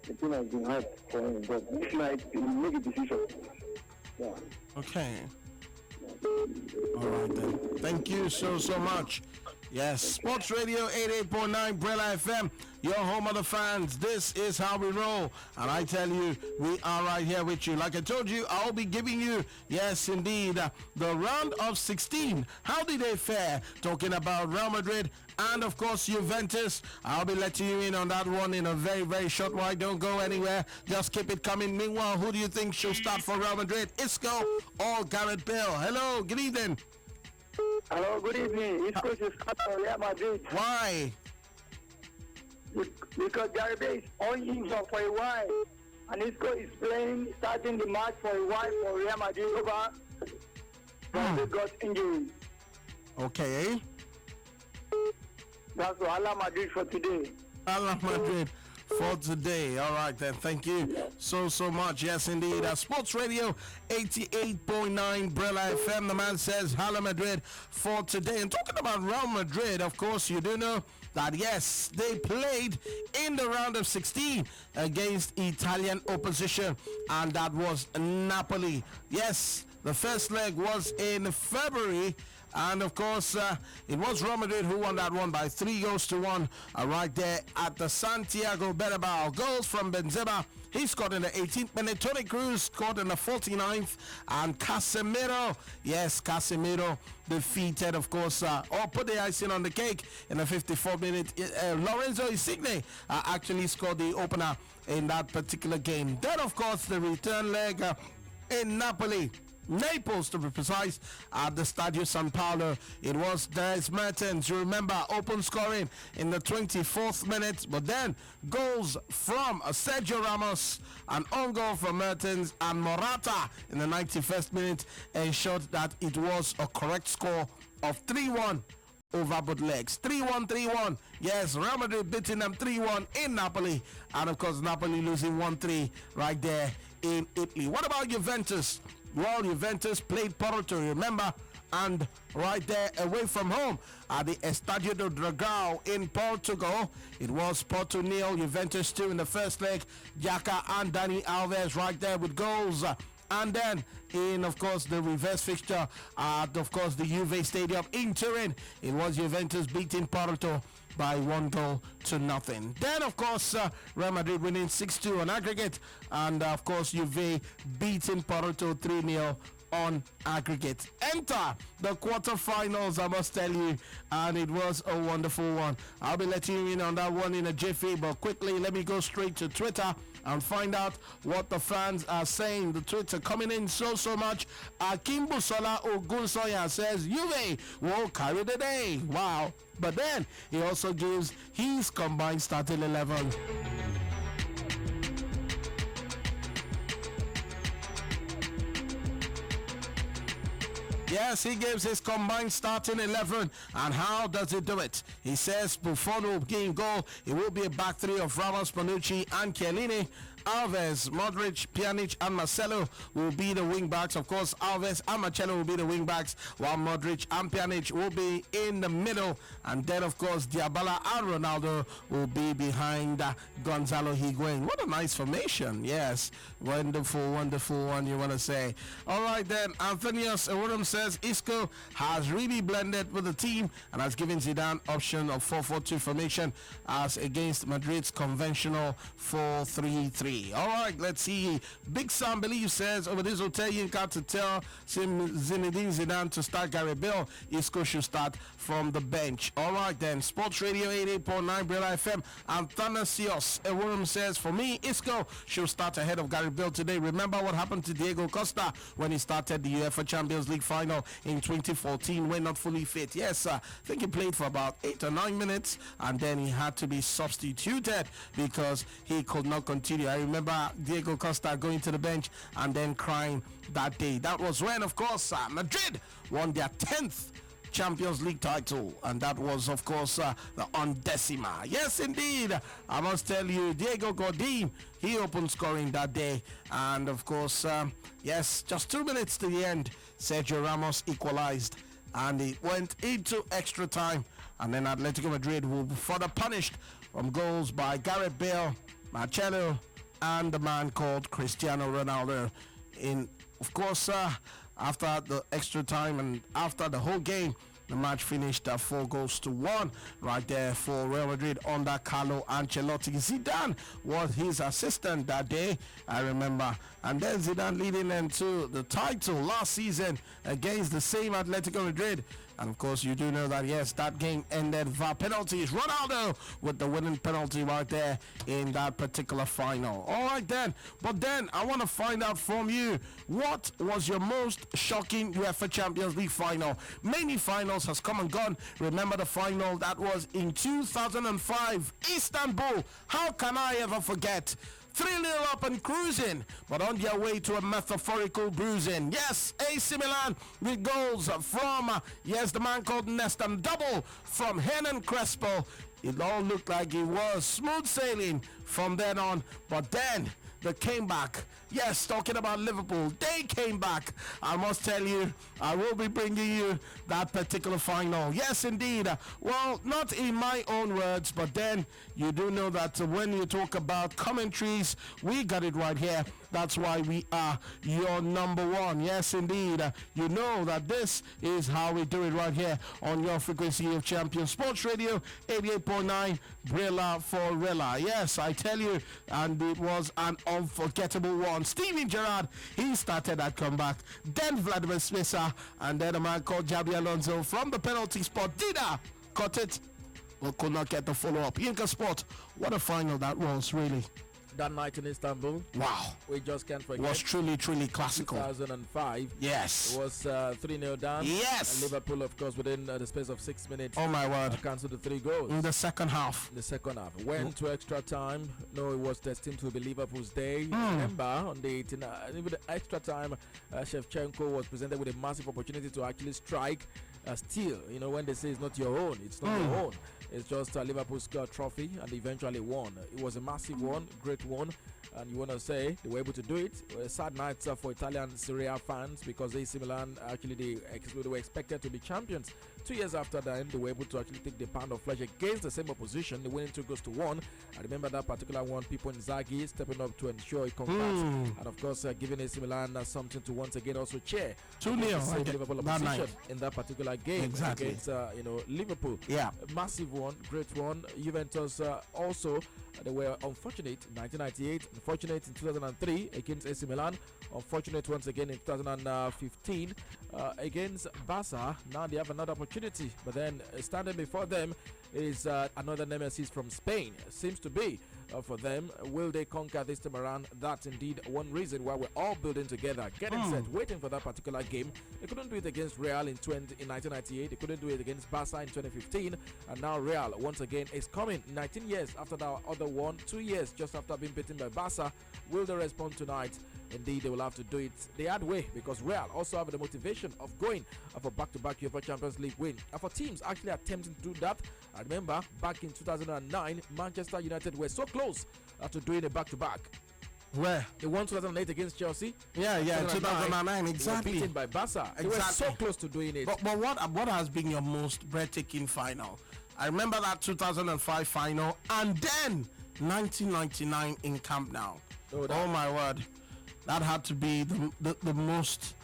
the thing has been hard for him, but this night he will make a decision. Yeah. Okay. All right then. Thank you so much. Yes, Sports Radio 88.9 Brilla FM, your home of the fans. This is how we roll. And I tell you, we are right here with you. Like I told you, I'll be giving you, yes, indeed, the round of 16. How did they fare? Talking about Real Madrid and, of course, Juventus. I'll be letting you in on that one in a very, very short while. Don't go anywhere. Just keep it coming. Meanwhile, who do you think should start for Real Madrid? Isco or Gareth Bale? Hello, good evening. Hello, good evening. Isco is start for Real Madrid. Why? Because Gareth Bale is on injured for a while, and Isco is starting the match for a while for Real Madrid over. But they got injury. Okay. That's Allah Madrid for today. Allah Madrid for today. All right then. Thank you so much. Yes, indeed. Sports Radio 88.9 Brilla FM. The man says Hala Madrid for today. And talking about Real Madrid, of course, you do know that, yes, they played in the round of 16 against Italian opposition, and that was Napoli. Yes, the first leg was in February. And of course, it was Real Madrid who won that one by 3-1 right there at the Santiago Bernabeu. Goals from Benzema. He scored in the 18th minute. Toni Kroos scored in the 49th. And Casemiro, yes, Casemiro defeated, of course, or put the icing on the cake in the 54th minute. Lorenzo Insigne actually scored the opener in that particular game. Then, of course, the return leg in Naples, to be precise, at the Stadio San Paolo. It was Dries Mertens, you remember, open scoring in the 24th minute, but then goals from Sergio Ramos, an own goal from Mertens, and Morata in the 91st minute ensured that it was a correct score of 3-1 over both legs. 3-1. Yes, Real Madrid beating them 3-1 in Napoli, and of course Napoli losing 1-3 right there in Italy. What about Juventus? Well, Juventus played Porto, remember, And right there away from home at the Estadio do Dragão in Portugal, it was Porto 0, Juventus 2 in the first leg. Xhaka and Dani Alves right there with goals. And then in, of course, the reverse fixture at, of course, the Juve Stadium in Turin, it was Juventus beating Porto by 1-0. Then, of course, Real Madrid winning 6-2 on aggregate. And, of course, Juve beating Porto 3-0 on aggregate. Enter the quarterfinals, I must tell you, and it was a wonderful one. I'll be letting you in on that one in a jiffy, but quickly let me go straight to Twitter and find out what the fans are saying. The Twitter coming in so much. Akim Busola Ogunsoya says Juve will carry the day. Wow. But then he also gives his combined starting 11. Yes, he gives his combined starting 11. And how does he do it? He says Buffon will gain goal. It will be a back three of Ramos, Bonucci, and Chiellini. Alves, Modric, Pjanic, and Marcelo will be the wing backs. Of course, Alves and Marcelo will be the wing backs, while Modric and Pjanic will be in the middle. And then, of course, Dybala and Ronaldo will be behind Gonzalo Higuain. What a nice formation. Yes, wonderful one, you want to say. All right, then, Anthonius Ewurum says Isco has really blended with the team and has given Zidane option of 4-4-2 formation as against Madrid's conventional 4-3-3. All right, let's see. Big Sam Believe says over this hotel Yinka to tell Zinedine Zidane to start Gary Bale. Isco should start from the bench. All right, then. Sports Radio 88.9 Brilla FM. Anthonasios Ewurum says, for me, Isco should start ahead of Gary Bale today. Remember what happened to Diego Costa when he started the UEFA Champions League final in 2014 when not fully fit. Yes, I think he played for about 8 or 9 minutes and then he had to be substituted because he could not continue. I remember Diego Costa going to the bench and then crying that day. That was when, of course, Madrid won their 10th Champions League title, and that was, of course, the undecima. Yes, indeed, I must tell you, Diego Godin, he opened scoring that day, and of course, yes, just 2 minutes to the end, Sergio Ramos equalized, and it went into extra time, and then Atletico Madrid will be further punished from goals by Gareth Bale, Marcelo, and the man called Cristiano Ronaldo. In, of course, after the extra time and after the whole game, the match finished at 4-1 right there for Real Madrid under Carlo Ancelotti. Zidane was his assistant that day, I remember. And then Zidane leading them to the title last season against the same Atletico Madrid. And of course, you do know that, yes, that game ended via penalties. Ronaldo with the winning penalty right there in that particular final. All right, then. But then I want to find out from you, what was your most shocking UEFA Champions League final? Many finals has come and gone. Remember the final that was in 2005, Istanbul. How can I ever forget? 3-0 up and cruising, but on their way to a metaphorical bruising. Yes, AC Milan with goals from, yes, the man called Nesta, double from Hernan Crespo. It all looked like it was smooth sailing from then on, but then they came back. Yes, talking about Liverpool, they came back. I must tell you, I will be bringing you that particular final. Yes, indeed. Well, not in my own words, but then you do know that when you talk about commentaries, we got it right here. That's why we are your number one. Yes, indeed. You know that this is how we do it right here on your frequency of champion Sports Radio 88.9 Brilla for Rilla. Yes, I tell you, and it was an unforgettable one. Steven Gerrard, he started that comeback. Then Vladimir Smisser, and then a man called Javi Alonso from the penalty spot. Dida caught it, but could not get the follow-up. Yinka Sport, what a final that was, really. That night in Istanbul. Wow. We just can't forget. Was truly classical. 2005. Yes. It was 3-0 down. Yes. And Liverpool, of course, within the space of 6 minutes. Oh, my word. Cancelled the 3 goals. In the second half. In the second half. Went to extra time. No, it was destined to be Liverpool's day. Remember, on the 18th, even the extra time, Shevchenko was presented with a massive opportunity to actually strike. Still, you know, when they say it's not your own, it's not your own. It's just Liverpool's trophy, and they eventually won. It was a massive one, great one. And you want to say they were able to do it. A sad night for Italian Serie A fans because AC Milan actually they were expected to be champions. 2 years after that, they were able to actually take the pound of flesh against the same opposition. They winning 2-1. I remember that particular one. People in Zaghi stepping up to ensure it comes and of course giving AC Milan something to once again also cheer. 2-0 Liverpool opposition in that particular game against Liverpool. Yeah, massive one, great one. Juventus also. They were unfortunate in 1998, unfortunate in 2003 against AC Milan, unfortunate once again in 2015 against Barca. Now they have another opportunity, but then standing before them is another nemesis from Spain. Seems to be for them. Will they conquer this time around? That's indeed one reason why we're all building together, getting set, waiting for that particular game. They couldn't do it against Real in 1998. They couldn't do it against Barca in 2015. And now Real, once again, is coming 19 years after that other one, 2 years just after being beaten by Barca. Will they respond tonight? Indeed, they will have to do it the hard way because Real also have the motivation of going for back-to-back UEFA Champions League win. And for teams actually attempting to do that, I remember back in 2009, Manchester United were so close to doing a back-to-back. Where? They won 2008 against Chelsea. Yeah, 2009, exactly. They were beaten by Barca. They were so close to doing it. But what has been your most breathtaking final? I remember that 2005 final and then 1999 in Camp Nou. Oh my word. That had to be the most.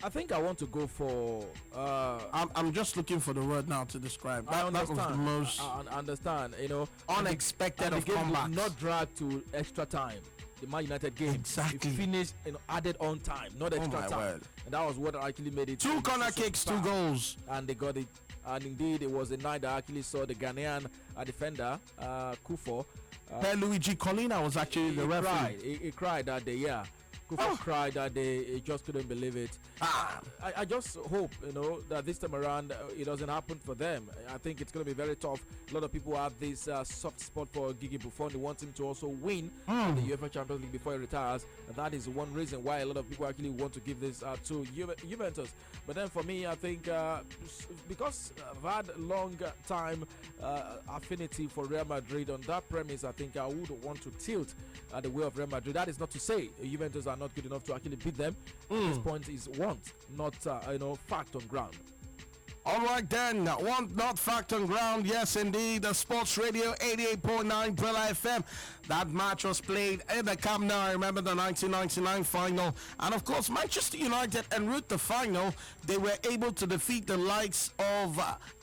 I think I want to go for. I'm just looking for the word now to describe. That was the most. I understand. Unexpected and of the game comebacks. did not drag to extra time. The Man United game. Exactly. It finished added on time, not extra time. Word. And that was what actually made it. 2 corner kicks, 2 goals. And they got it. And indeed, it was a night that actually saw the Ghanaian defender, Kufo. Luigi Colina was actually the referee. He cried that day, yeah. Kufo cried that day. He just couldn't believe it. I just hope, that this time around it doesn't happen for them. I think it's going to be very tough. A lot of people have this soft spot for Gigi Buffon. They want him to also win the UEFA Champions League before he retires. And that is one reason why a lot of people actually want to give this to Juventus. But then for me, I think because I've had long time affinity for Real Madrid on that premise, I think I would want to tilt the way of Real Madrid. That is not to say Juventus are not good enough to actually beat them. This point is want, not fact on ground. All right then, want not fact on ground. Yes, indeed, the Sports Radio 88.9 Brilla FM. That match was played in the Camp Nou. I remember the 1999 final. And of course, Manchester United en route the final, they were able to defeat the likes of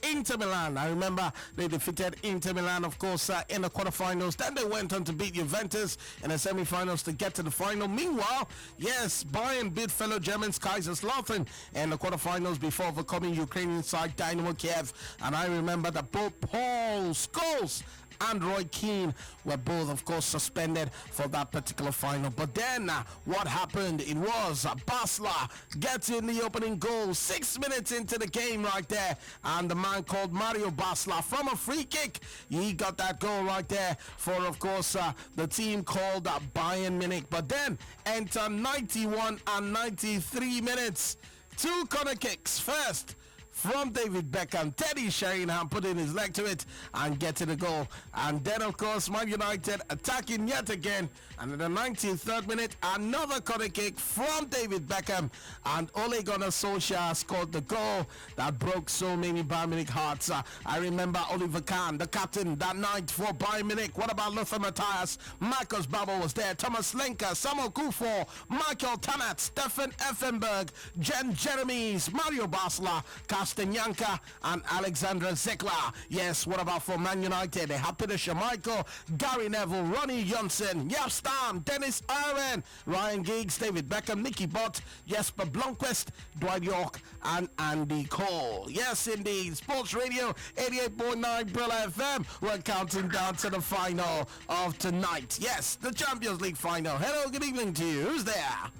Inter Milan. I remember they defeated Inter Milan, of course, in the quarterfinals. Then they went on to beat Juventus in the semifinals to get to the final. Meanwhile, yes, Bayern beat fellow Germans Kaiserslautern in the quarterfinals before overcoming Ukrainian side Dynamo Kiev. And I remember that both Paul Scholes and Roy Keane were both, of course, suspended for that particular final. But then what happened? It was Basler getting the opening goal 6 minutes into the game right there. And the man called Mario Basler from a free kick, he got that goal right there for, of course, the team called Bayern Munich. But then enter 91 and 93 minutes. 2 corner kicks. First, from David Beckham, Teddy Sheringham putting his leg to it and getting a goal. And then, of course, Man United attacking yet again. And in the 93rd minute, another corner kick from David Beckham. And Ole Gunnar Solskjaer scored the goal that broke so many Bayern Munich hearts. I remember Oliver Kahn, the captain that night for Bayern Munich. What about Lothar Matthäus? Marcus Babbel was there. Thomas Lenker, Samuel Kufo, Michael Tanat, Stefan Effenberg, Jen Jeremies, Mario Basler, Castanyanka, and Alexandra Zekla. Yes, what about for Man United? They have Peter Schmeichel, Gary Neville, Ronnie Johnson, Jaap Stam, Dennis Irwin, Ryan Giggs, David Beckham, Nicky Butt, Jesper Blomqvist, Dwight York, and Andy Cole. Yes, indeed. Sports Radio 88.9 Brilla FM. We're counting down to the final of tonight. Yes, the Champions League final. Hello, good evening to you. Who's there?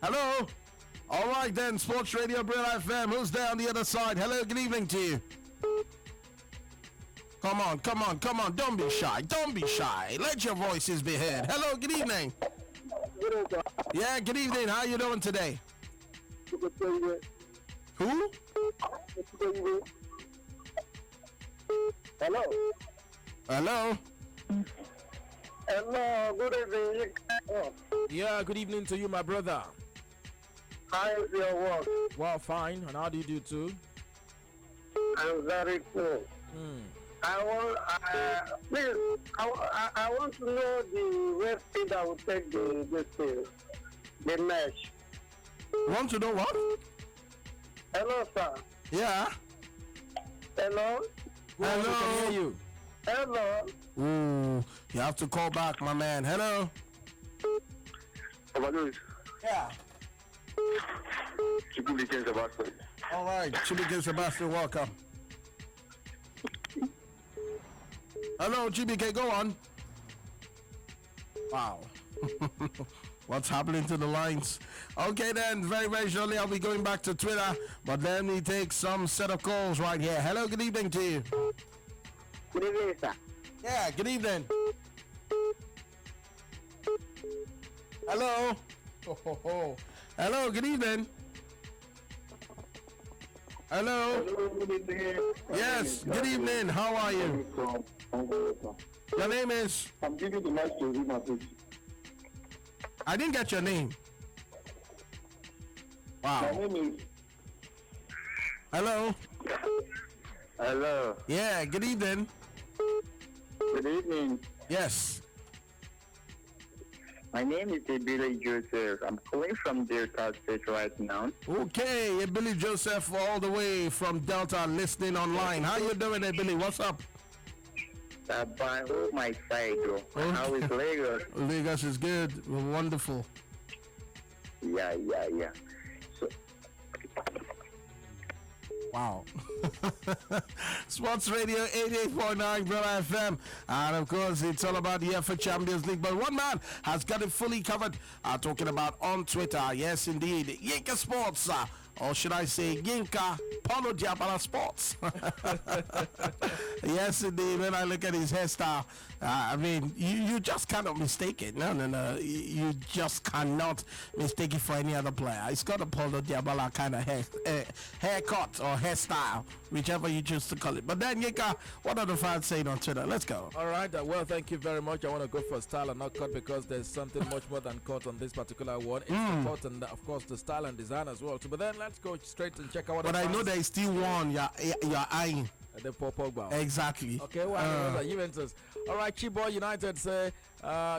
Hello? All right then, Sports Radio Brilla FM. Who's there on the other side? Hello, good evening to you. Come on. Don't be shy. Let your voices be heard. Hello, good evening. Yeah, good evening. How you doing today? Who? Hello. Hello. Hello, good evening. Yeah, good evening to you, my brother. How is your work? Well, fine. And how do you do too? I'm very cool. Please, I want to know the recipe that will take the match. Want to know what? Hello, sir. Yeah. Hello. Well, we Hello. can hear you. Hello. Ooh, you have to call back, my man. Hello. Yeah. All right, Chibike Sebastian, welcome. Hello, GBK, go on. Wow. What's happening to the lines? Okay, then, very, very shortly, I'll be going back to Twitter, but let me take some set of calls right here. Hello, good evening to you. Good evening, sir. Yeah, good evening. Hello. Hello, good evening. Hello. Yes, good evening. How are you? Your name is? I'm giving the mic to Rima, please. I didn't get your name. My Wow. name is. Hello. Hello. Yeah, good evening. Good evening. Yes. My name is Billy Joseph. I'm calling from Delta State right now. Okay, Billy Joseph all the way from Delta listening online. How you doing, Billy? What's up? By all my side, bro. How is Lagos? Lagos is good. Wonderful. Yeah. So, Wow. Sports Radio 88.9 Brother FM. And of course, it's all about the UEFA Champions League. But one man has got it fully covered. Talking about on Twitter. Yes, indeed. Yinka Sports. Or should I say Yinka Polo Diabala Sports? Yes, indeed. When I look at his hairstyle, I mean, you just cannot mistake it. No. You just cannot mistake it for any other player. It's got a Polo Diabala kind of haircut or hairstyle, whichever you choose to call it. But then, Yinka, what are the fans saying on Twitter? Let's go. All right. Well, thank you very much. I want to go for style and not cut because there's something much more than cut on this particular one. It's the cut and, of course, the style and design as well. So, but then let's go straight and check out what But the I fans- know there is still one you're eyeing. The Paul Pogba. Exactly. Okay, well, Juventus. All right, Chibo United say,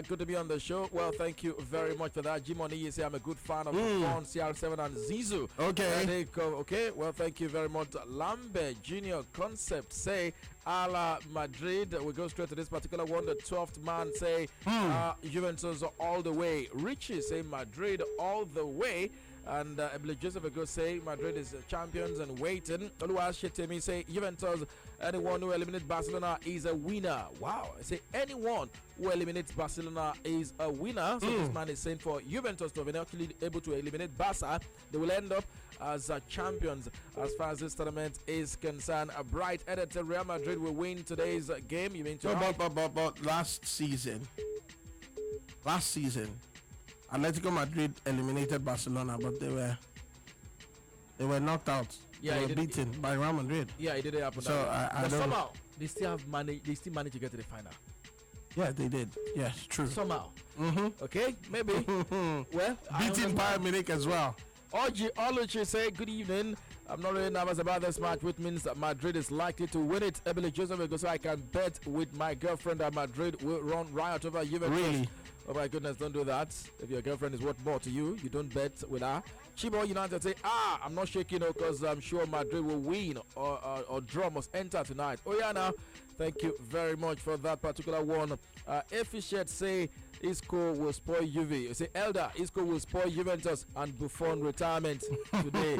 good to be on the show. Well, thank you very much for that. Jimoni, you say I'm a good fan of Fon, CR7, and Zizu. Okay. Okay, well, thank you very much. Lambert Junior Concept say, a la Madrid. We go straight to this particular one. The 12th man say, Juventus all the way. Richie say, Madrid all the way. And Emily Joseph Ago say Madrid is champions and waiting. Oluwa Shetemi say Juventus, anyone who eliminates Barcelona is a winner. Wow. I say anyone who eliminates Barcelona is a winner. So this man is saying for Juventus to be actually able to eliminate Barca, they will end up as champions as far as this tournament is concerned. A bright editor Real Madrid will win today's game. You mean to But last season, Atletico Madrid eliminated Barcelona, but they were knocked out. Yeah, they it were did- beaten by Real Madrid. Yeah, it didn't happen. So, that way. I But don't- somehow they still have managed. They still managed to get to the final. Yeah, they did. Yes, true. Somehow. Okay, maybe. Well, I Beating understand. Bayern Munich as well. Oluchi say good evening. I'm not really nervous about this match, which means that Madrid is likely to win it. Emily Joseph will go so I can bet with my girlfriend that Madrid will run riot over Juventus. Really? Oh my goodness, don't do that. If your girlfriend is worth more to you, you don't bet with her. Chibo United say, I'm not shaking because I'm sure Madrid will win or draw must enter tonight. Oh yeah, now, thank you very much for that particular one. Efficient say Isco will spoil Juve. You say Elder, Isco will spoil Juventus and Buffon retirement today.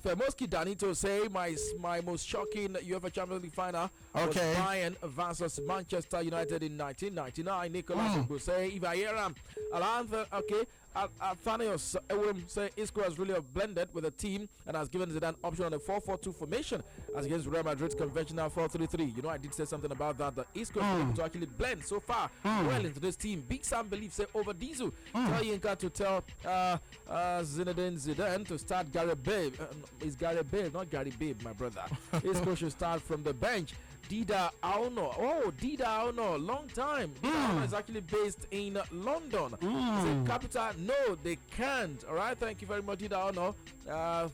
Femoski Danito say my most shocking UEFA Champions League final Okay. was Bayern versus Manchester United in 1999. Nicolas Obu say if I hear him, okay, Athanios Ewim say Isco has really blended with the team and has given Zidane option on a 4-4-2 formation as against Real Madrid's conventional 4-3-3. You know, I did say something about that. That Isco is able to actually blend so far well into this team. Big Sam believes say over Diesel. Tell Yinka to tell Zinedine Zidane to start Gary Babe. It's Gary Babe, not Gary Babe, my brother. Isco should start from the bench. Dida Auno. Oh, Dida Auno. Long time. Dida Auno is actually based in London. Is capital? No, they can't. All right. Thank you very much, Dida Auno.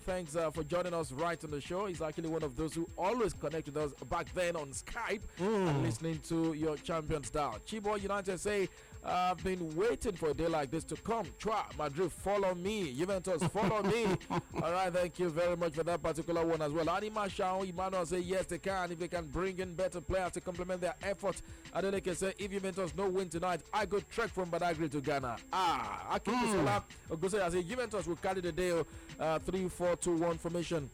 Thanks for joining us right on the show. He's actually one of those who always connected us back then on Skype and listening to your Champions Dial. Chibo United say, I've been waiting for a day like this to come. Chua, Madrid, follow me. Juventus, follow me. All right, thank you very much for that particular one as well. Anima Shao, Emmanuel say yes, they can. If they can bring in better players to complement their efforts. Adeleke say, if Juventus no win tonight, I go trek from Badagry to Ghana. Akim Kusola, Oguse, I say Juventus will carry the day 3-4-2-1 formation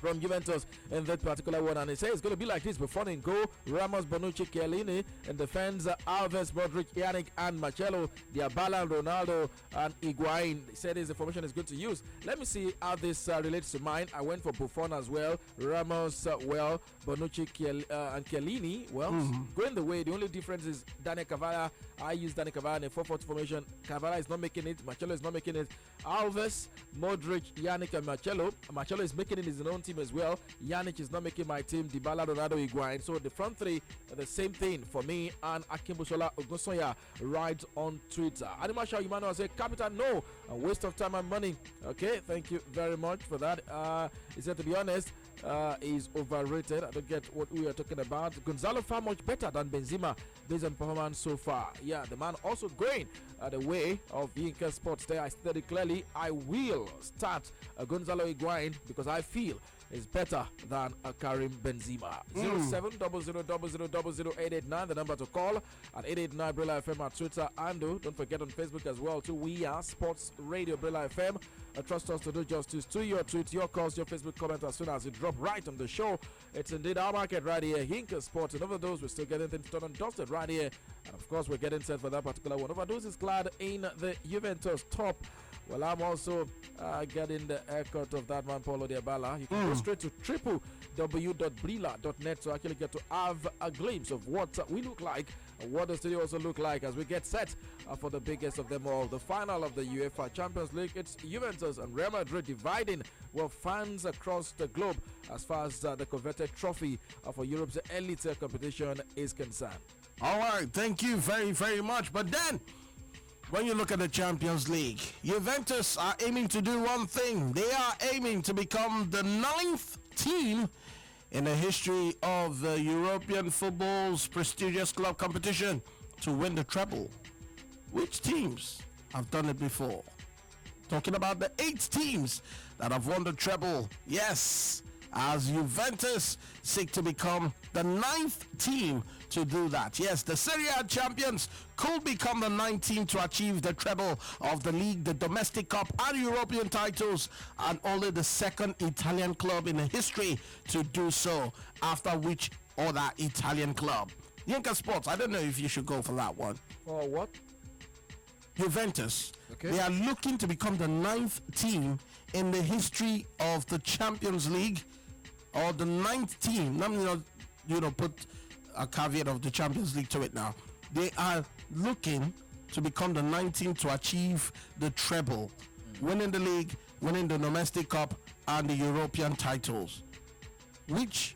from Juventus in that particular one, and he says it's going to be like this before in goal. Ramos, Bonucci, Chiellini, and defense Alves, Modric, Yannick, and Marcelo, Diabala, Ronaldo, and Higuain. He said his formation is good to use. Let me see how this relates to mine. I went for Buffon as well. Ramos, well, Bonucci, and Chiellini, well, going the way. The only difference is Dani Cavalla. I use Dani Cavalla in a 4-4-2 formation. Cavalla is not making it. Marcelo is not making it. Alves, Modric, Yannick, and Marcelo. Marcelo is making it his own team as well. Yannick is not making my team. Dybala, Ronaldo, Higuain. So the front three are the same thing for me and Akimbusola Ogunsoya right on Twitter. Animasha Emmanuel say, Capital, no. A waste of time and money. Okay, thank you very much for that. He said, to be honest, is overrated. I don't get what we are talking about. Gonzalo far much better than Benzema based on performance so far. Yeah, the man also going the way of Yinka Sports there. I stated it clearly. I will start Gonzalo Higuain because I feel is better than Karim Benzema. 0700000889, the number to call, at 889 Brilla FM at Twitter and don't forget on Facebook as well too. We are Sports Radio Brilla FM. Trust us to do justice to your tweet, your calls, your Facebook comment as soon as it drop right on the show. It's indeed HowMarket right here, Hinker Sports, and overdose. We're still getting things done and dusted right here, and of course we're getting set for that particular one. Overdose is clad in the Juventus top. Well, I'm also getting the haircut of that man, Paulo Dybala. You can go straight to www.brila.net to actually get to have a glimpse of what we look like and what the studio also look like as we get set for the biggest of them all, the final of the UEFA Champions League. It's Juventus and Real Madrid dividing fans across the globe as far as the coveted trophy for Europe's elite competition is concerned. All right, thank you very, very much. But then, when you look at the Champions League, Juventus are aiming to do one thing. They are aiming to become the 9th team in the history of the European football's prestigious club competition to win the treble. Which teams have done it before? Talking about the 8 teams that have won the treble. Yes, as Juventus seek to become the 9th team to do that. Yes, the Serie A champions could become the 9th team to achieve the treble of the league, the domestic cup, and European titles, and only the 2nd Italian club in the history to do so, after which other Italian club. Yinka Sports, I don't know if you should go for that one. For what? Juventus. Okay. They are looking to become the 9th team in the history of the Champions League, or the 9th team. Let me not, put a caveat of the Champions League to it now. They are looking to become the 9th team to achieve the treble, winning the league, winning the domestic cup, and the European titles. Which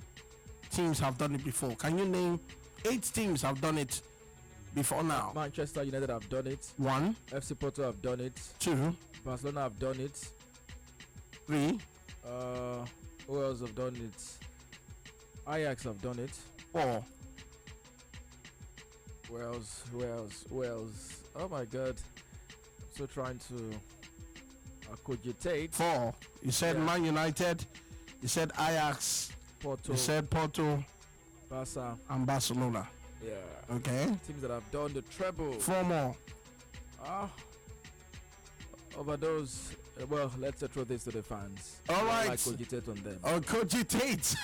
teams have done it before? Can you name 8 teams have done it before now? Manchester United have done it. 1. FC Porto have done it. 2. Barcelona have done it. 3. Who else have done it? Ajax have done it. 4. Who else? Oh my God. I'm still trying to cogitate. 4. You said Man United. You said Ajax. Porto. You said Porto. Barca. And Barcelona. Yeah. Okay. Teams that have done the treble. 4 more. Overdose. Well, let's throw this to the fans. All right. I cogitate on them. Oh, cogitate.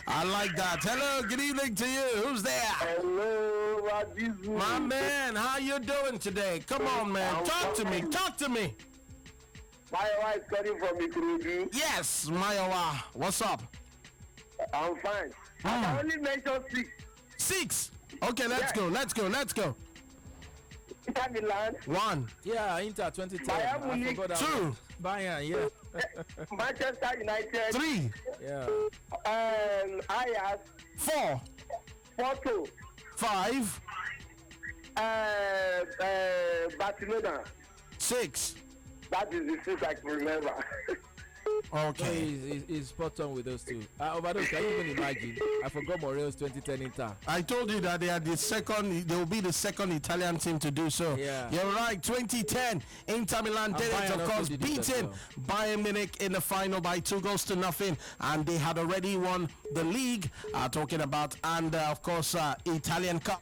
I like that. Hello, good evening to you. Who's there? Hello, Radizu. My man, how you doing today? Come on, man. Talk to me. Talk to me. My wife calling from Ikrudu. Yes, Mayowa. What's up? I'm fine. I can only mention 6. 6. Okay, let's go. Let's go. Let's go. Inter Milan, 1. Yeah, Inter 2010. Bayern I Munich, forgot that 2. one. Bayern, yeah. Manchester United, 3. Yeah. Ajax, 4. Porto, 5. Barcelona. 6. That is the 6 I can remember. Okay. He's spot on with those two. Overdose, can you even imagine? I forgot Morel's 2010 Inter. I told you that they are the second. They will be the second Italian team to do so. Yeah. You're right. 2010, Inter Milan did it, Bayern of also course, did it as beating Bayern Munich in the final by 2-0, and they had already won the league. Talking about of course, Italian Cup.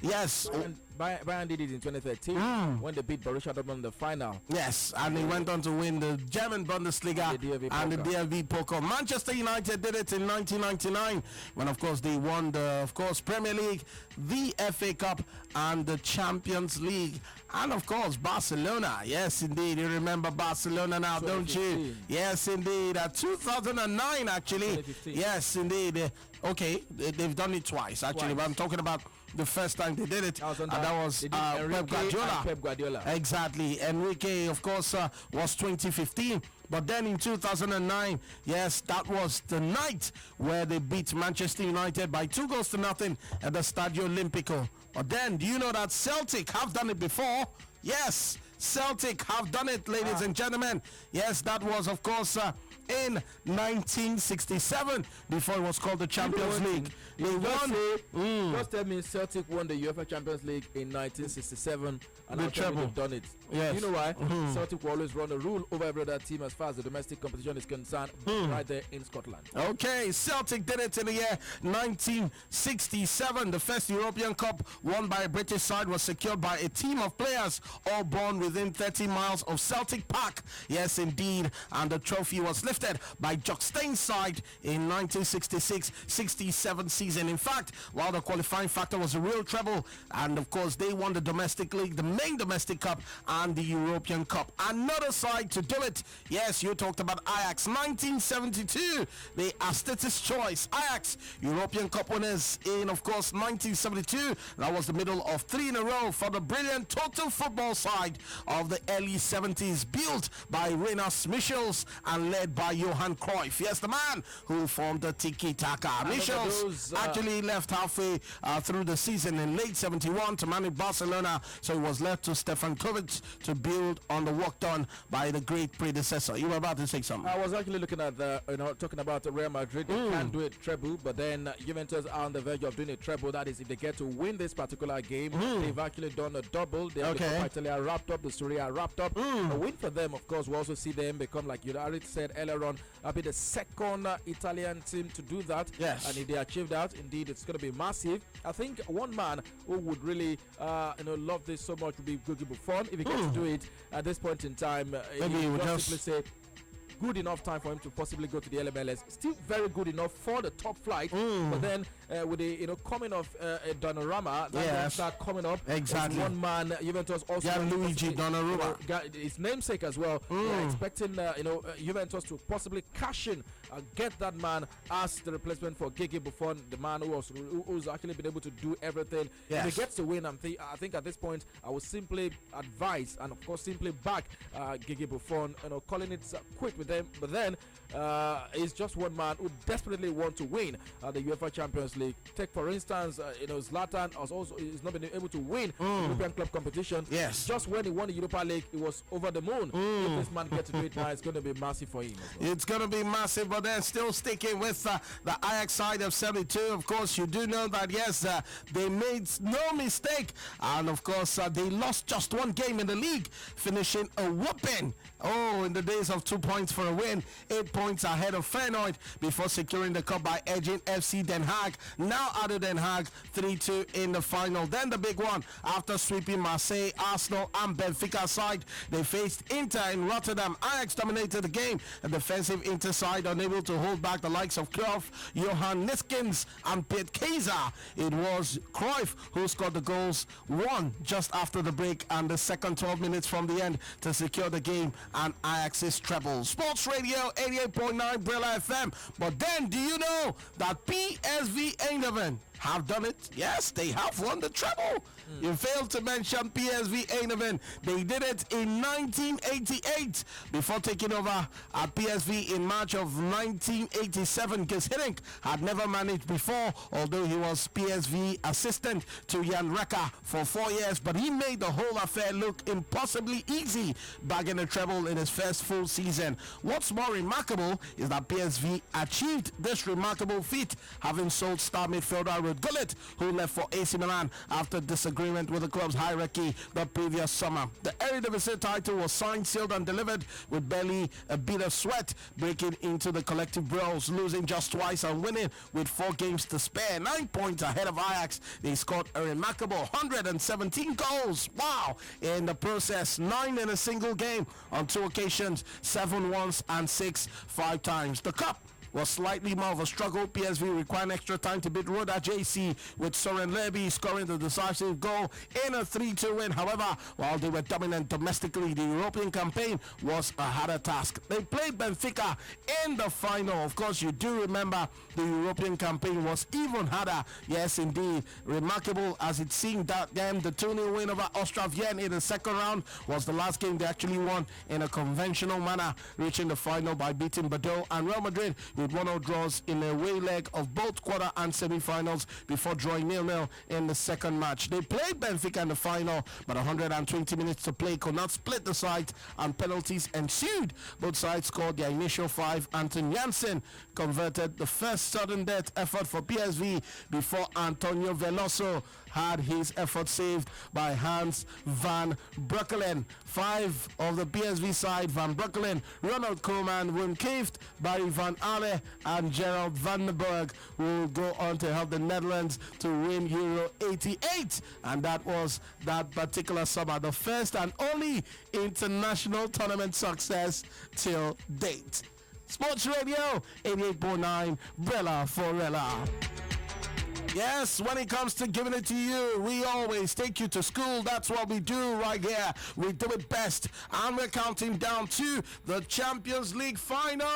Yes. And Bayern did it in 2013 when they beat Borussia Dortmund in the final. Yes, and he went on to win the German Bundesliga and the DFB Pokal. Manchester United did it in 1999 when, of course, they won the, Premier League, the FA Cup, and the Champions League. And, of course, Barcelona. Yes, indeed. You remember Barcelona now, don't you? Yes, indeed. 2009, actually. Yes, indeed. Okay, they've done it twice, actually. But I'm talking about the first time they did it, and that was Pep Guardiola. Exactly. Enrique, of course, was 2015. But then in 2009, yes, that was the night where they beat Manchester United by 2-0 at the Stadio Olimpico. But then, do you know that Celtic have done it before? Yes, Celtic have done it, ladies and gentlemen. Yes, that was, of course, in 1967, before it was called the Champions League. They won. Just tell me Celtic won the UEFA Champions League in 1967 and the treble. They've done it. Yes. You know why? Celtic will always run a rule over every other team as far as the domestic competition is concerned, right there in Scotland. Okay, Celtic did it in the year 1967. The first European Cup won by a British side was secured by a team of players all born within 30 miles of Celtic Park. Yes, indeed. And the trophy was lifted by Jock Stein's side in 1966-67 season. In fact, while the qualifying factor was a real treble, and of course they won the domestic league, the main domestic cup, and the European Cup. Another side to do it. Yes, you talked about Ajax. 1972, the Aesthetic's choice. Ajax, European Cup winners in, of course, 1972. That was the middle of 3 in a row for the brilliant total football side of the early 70s, built by Renas Michels and led by Johan Cruyff. Yes, the man who formed the Tiki-Taka. Michels actually left halfway through the season in late 71 to manage Barcelona, so it was left to Stefan Kovac to build on the work done by the great predecessor. You were about to say something. I was actually looking at talking about Real Madrid. They can do a treble, but then Juventus are on the verge of doing a treble. That is, if they get to win this particular game, they've actually done a double. They have the Coppa Italia wrapped up, the Serie A wrapped up. A win for them, of course. We also see them become, like you already said earlier on, be the second Italian team to do that. Yes. And if they achieve that, indeed, it's going to be massive. I think one man who would really, love this so much would be Gigi Buffon. If he gets to do it at this point in time, maybe he would just simply say, good enough time for him to possibly go to the LMLS. Still very good enough for the top flight. But then with the coming of Donnarumma, that start coming up. Exactly. One man, Juventus also. Luigi Donnarumma. His namesake as well. They're expecting Juventus to possibly cash in, get that man as the replacement for Gigi Buffon, the man who's actually been able to do everything. Yes. If he gets to win, I think at this point I would simply advise and of course simply back Gigi Buffon. Calling it quit with them. But then he's just one man who desperately want to win the UEFA Champions League. Take for instance, Zlatan is not been able to win the European club competition. Yes. Just when he won the Europa League, it was over the moon. If this man gets to do it now, it's going to be massive for him. It's going to be massive, but then still sticking with the Ajax side of 72. Of course, you do know that, yes, they made no mistake. And, of course, they lost just one game in the league, finishing a whooping. In the days of 2 points for a win, 8 points ahead of Feyenoord before securing the cup by edging FC Den Haag now added Den Haag 3-2 in the final. Then the big one, after sweeping Marseille, Arsenal and Benfica side, they faced Inter in Rotterdam. Ajax dominated the game. A defensive Inter side unable to hold back the likes of Cruyff, Johan Niskins and Piet Keizer. It was Cruyff who scored the goals, one just after the break and the second 12 minutes from the end to secure the game and Ajax's treble. Sports Radio 88.9 Brilla FM. But then, do you know that PSV Eindhoven have done it? Yes, they have won the treble. You failed to mention PSV Eindhoven. They did it in 1988 before taking over at PSV in March of 1987. Gus Hiddink had never managed before, although he was PSV assistant to Jan Rekker for 4 years, but he made the whole affair look impossibly easy, bagging a treble in his first full season. What's more remarkable is that PSV achieved this remarkable feat, having sold star midfielder Ruud Gullit, who left for AC Milan after disagreement with the club's hierarchy the previous summer. The Eredivisie title was signed, sealed and delivered with barely a bit of sweat, breaking into the collective brawls, losing just twice and winning with 4 games to spare. 9 points ahead of Ajax. They scored a remarkable 117 goals. Wow! In the process, 9 in a single game on 2 occasions, 7 once and 6 5 times. The cup was slightly more of a struggle. PSV required extra time to beat Roda JC, with Soren Levy scoring the decisive goal in a 3-2 win. However, while they were dominant domestically, the European campaign was a harder task. They played Benfica in the final. Of course, you do remember the European campaign was even harder. Yes, indeed. Remarkable as it seemed that game, the 2-0 win over Austria Vienna in the second round was the last game they actually won in a conventional manner, reaching the final by beating Bordeaux and Real Madrid with 1-0 draws in a away leg of both quarter and semi-finals before drawing 0-0 in the second match. They played Benfica in the final, but 120 minutes to play could not split the side and penalties ensued. Both sides scored their initial 5. Anton Janssen converted the first sudden death effort for PSV before Antonio Veloso had his effort saved by Hans van Breukelen. 5 of the PSV side, Van Breukelen, Ronald Koeman, Wim Kieft, Barry van Ale and Gerald van den Berg will go on to help the Netherlands to win Euro 88, and that was that particular summer, the first and only international tournament success till date. Sports Radio 88.9 Brella Forella. Yes, when it comes to giving it to you, we always take you to school. That's what we do right here. We do it best. And we're counting down to the Champions League final.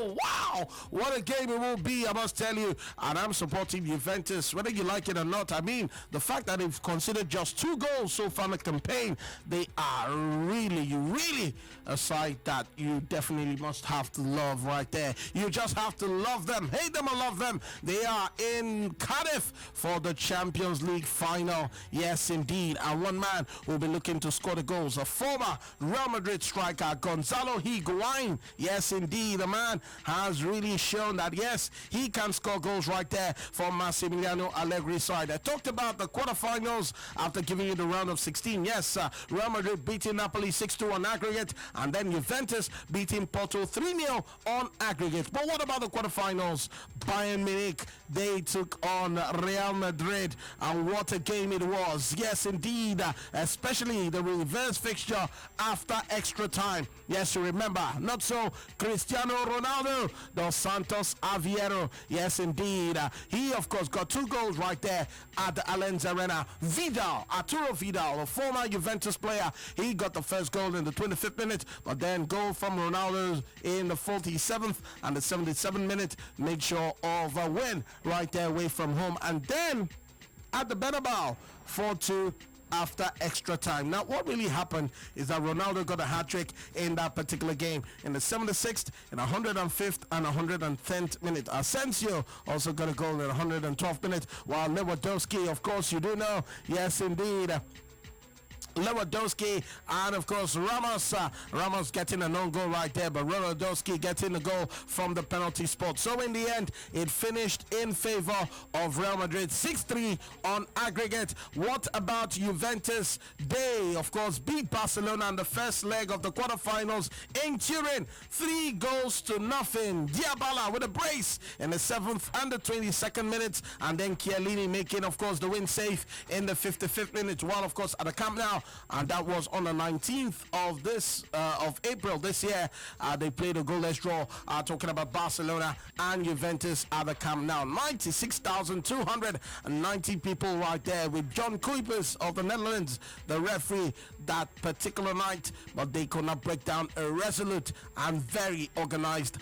Wow, what a game it will be, I must tell you. And I'm supporting Juventus, whether you like it or not. I mean, the fact that they've considered just 2 goals so far in the campaign, they are really a side that you definitely must have to love right there. You just have to love them. Hate them or love them. They are in Cardiff for the Champions League final. Yes, indeed. And one man will be looking to score the goals, a former Real Madrid striker, Gonzalo Higuain. Yes, indeed. The man has really shown that, yes, he can score goals right there for Massimiliano Allegri's side. I talked about the quarterfinals after giving you the round of 16. Yes, Real Madrid beating Napoli 6-2 on aggregate, and then Juventus beating Porto 3-0 on aggregate. But what about the quarterfinals? Bayern Munich, they took on Real Madrid, and what a game it was. Yes, indeed, especially the reverse fixture after extra time. Yes, you remember, not so Cristiano Ronaldo dos Santos Aveiro. Yes, indeed, he of course got 2 goals right there at the Allianz Arena. Arturo Vidal, a former Juventus player, he got the first goal in the 25th minute, but then goal from Ronaldo in the 47th and the 77th minute made sure of a win right there away from home. And then at the Bernabeu, 4-2 after extra time. Now, what really happened is that Ronaldo got a hat-trick in that particular game in the 76th, in 105th and 110th minute. Asensio also got a goal in the 112th minute, while Lewandowski, of course, you do know, yes, indeed, Lewandowski, and of course Ramos. Ramos getting a non-goal right there, but Lewandowski getting the goal from the penalty spot. So in the end, it finished in favor of Real Madrid, 6-3 on aggregate. What about Juventus? They, of course, beat Barcelona in the first leg of the quarterfinals in Turin, 3-0. Diabala with a brace in the 7th and the 22nd minutes, and then Chiellini making, of course, the win safe in the 55th minute, while, of course, at the Camp Nou, and that was on the 19th of April this year. They played a goalless draw, talking about Barcelona and Juventus at the Camp Nou. 96,290 people right there, with John Kuipers of the Netherlands, the referee that particular night, but they could not break down a resolute and very organized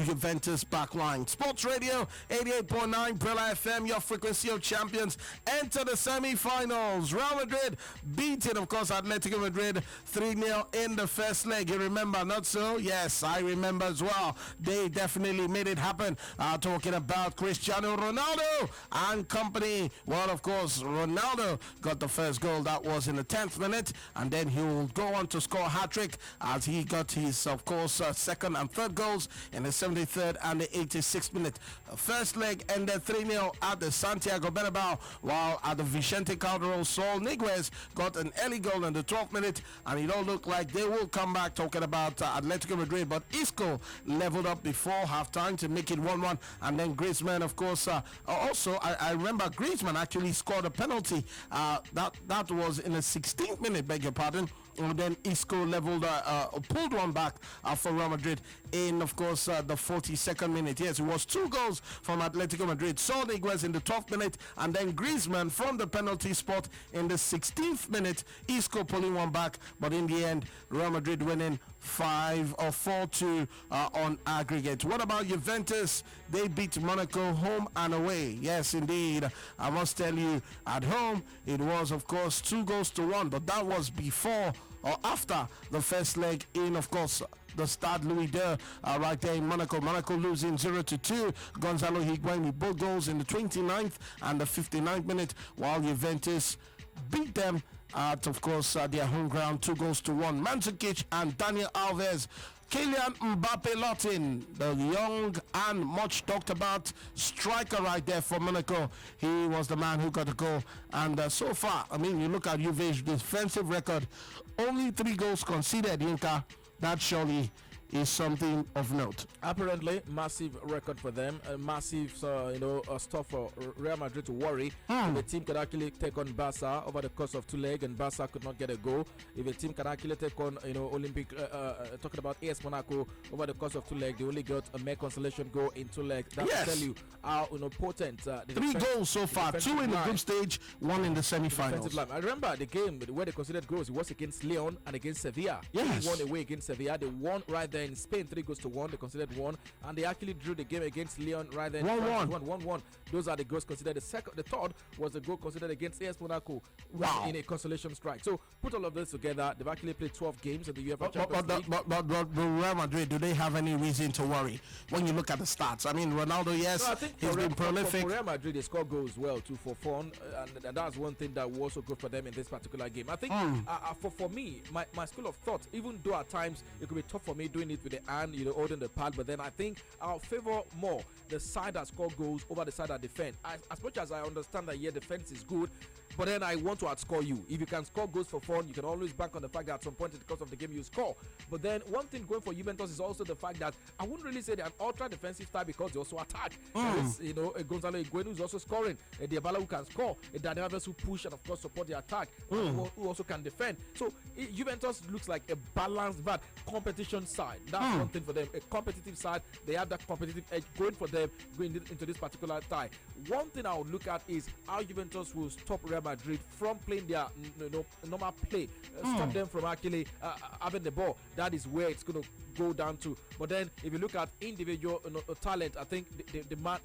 Juventus backline. Sports Radio 88.9 Brilla FM, your frequency of champions, enter the semi-finals. Real Madrid beating, of course, Atletico Madrid 3-0 in the first leg. You remember, not so? Yes, I remember as well. They definitely made it happen. Talking about Cristiano Ronaldo and company. Well, of course, Ronaldo got the first goal. That was in the 10th minute, and then he will go on to score a hat-trick as he got his, of course, second and third goals in the 73rd and the 86th minute. First leg ended 3-0 at the Santiago Bernabeu, while at the Vicente Calderón, Saul Niguez got an early goal in the 12th minute, and it all looked like they will come back. Talking about Atletico Madrid, but Isco leveled up before halftime to make it 1-1, and then Griezmann, of course, also I remember Griezmann actually scored a penalty. That was in the 16th minute, beg your pardon. And then Isco leveled, pulled one back for Real Madrid in, of course, the 42nd minute. Yes, it was 2 goals from Atletico Madrid. Saul Niguez in the 12th minute, and then Griezmann from the penalty spot in the 16th minute. Isco pulling one back, but in the end, Real Madrid winning 4-2 on aggregate. What about Juventus? They beat Monaco home and away. Yes, indeed. I must tell you, at home, it was, of course, 2-1, but that was before or after the first leg in, of course, the Stade Louis II right there in Monaco. Monaco losing 0-2. Gonzalo Higuain with both goals in the 29th and the 59th minute, while Juventus beat them at, of course, their home ground, 2-1. Mandzukic and Daniel Alves. Kylian Mbappe Lotin, the young and much talked about striker right there for Monaco. He was the man who got the goal. And so far, I mean, you look at Juve's defensive record, only 3 goals conceded, Yinka. That surely is something of note. Apparently, massive record for them. Massive, stuff for Real Madrid to worry. If a team could actually take on Barca over the course of 2 legs, and Barca could not get a goal. If a team can actually take on, Olympic, talking about AS Monaco over the course of 2 legs, they only got a mere consolation goal in 2 legs. That will tell you how potent. 3 goals so far, 2 in the group stage, 1 in the semi-finals. I remember the game where they considered goals. It was against Leon and against Sevilla. Yes. They won away against Sevilla. They won right there in Spain, 3-1. They considered 1, and they actually drew the game against Leon right there. 1-1. Those are the goals considered. The third was the goal considered against AS Monaco in a consolation strike. So put all of this together, they've actually played 12 games in the UEFA Champions League. But Real Madrid, do they have any reason to worry when you look at the stats? I mean, Ronaldo, yes, he's been prolific. For Real Madrid, they score goals well too for fun, and that's one thing that was also good for them in this particular game. I think for me, my school of thought, even though at times it could be tough for me doing it with the hand, holding the pad, but then I think I'll favor more the side that score goals over the side that defend. As much as I understand that defense is good, but then I want to outscore you. If you can score goals for fun, you can always bank on the fact that at some point in the course of the game you score. But then one thing going for Juventus is also the fact that I wouldn't really say they're an ultra defensive style because they also attack. Gonzalo Higuain who's also scoring, Diabala who can score, Daniel Alves who push and of course support the attack, who also can defend. So Juventus looks like a balanced but competition side. That's one thing for them, a competitive side. They have that competitive edge going for them going into this particular tie. One thing I would look at is how Juventus will stop Real Madrid from playing their normal play, stop them from actually having the ball. That is where it's going to go down to. But then if you look at individual talent, I think they mark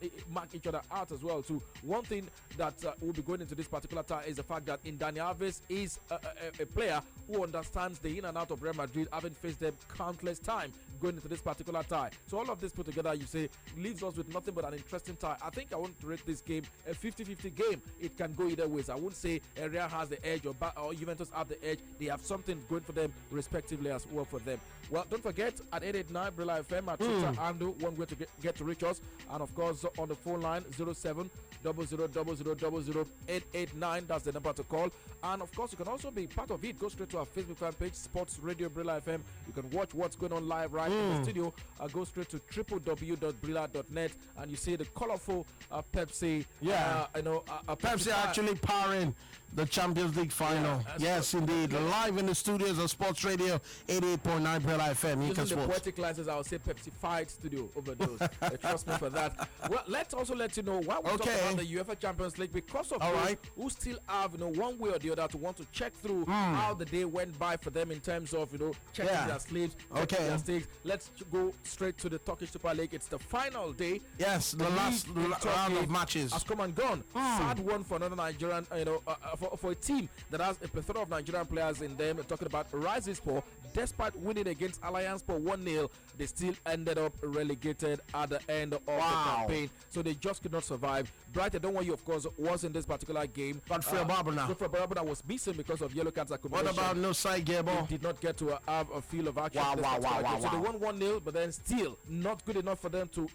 each other out as well too. One thing that will be going into this particular tie is the fact that Daniel Alves is a player who understands the in and out of Real Madrid, having faced them countless times. going into this particular tie. So all of this put together, you say, leaves us with nothing but an interesting tie. I think I want to rate this game a 50-50 game. It can go either ways. I wouldn't say Area has the edge or Juventus have the edge. They have something going for them respectively as well for them. Well, don't forget, at 889 Brilla FM, at Twitter handle, one way to get to reach us. And of course, on the phone line, 07 00000889. That's the number to call. And of course, you can also be part of it. Go straight to our Facebook fan page, Sports Radio Brilla FM. You can watch what's going on live right in the studio. Go straight to www.brilla.net and you see the colorful Pepsi. Pepsi actually powering the Champions League final. Yes, indeed. Live in the studios of Sports Radio 88.9 Brilla FM. Using the poetic license, I would say Pepsi-fied studio overdose. Trust me for that. Well, let's also let you know why we talk about the UEFA Champions League, because of those who still have, one way or the other to want to check through how the day went by for them in terms of, checking their sleeves, checking their stakes. Let's go straight to the Turkish Super League. It's the final day. Yes, the last round of matches has come and gone. Sad one for another Nigerian, for a team that has a plethora of Nigerian players in them. We're talking about Rizerspoor. Despite winning against Alliance for 1-0, they still ended up relegated at the end of the campaign. So they just could not survive. Brighton, don't want you, of course, was in this particular game. But Barbara was missing because of yellow cards accumulation. What about no side Gable? They did not get to have a feel of action. So they won 1-0, but then still not good enough for them to,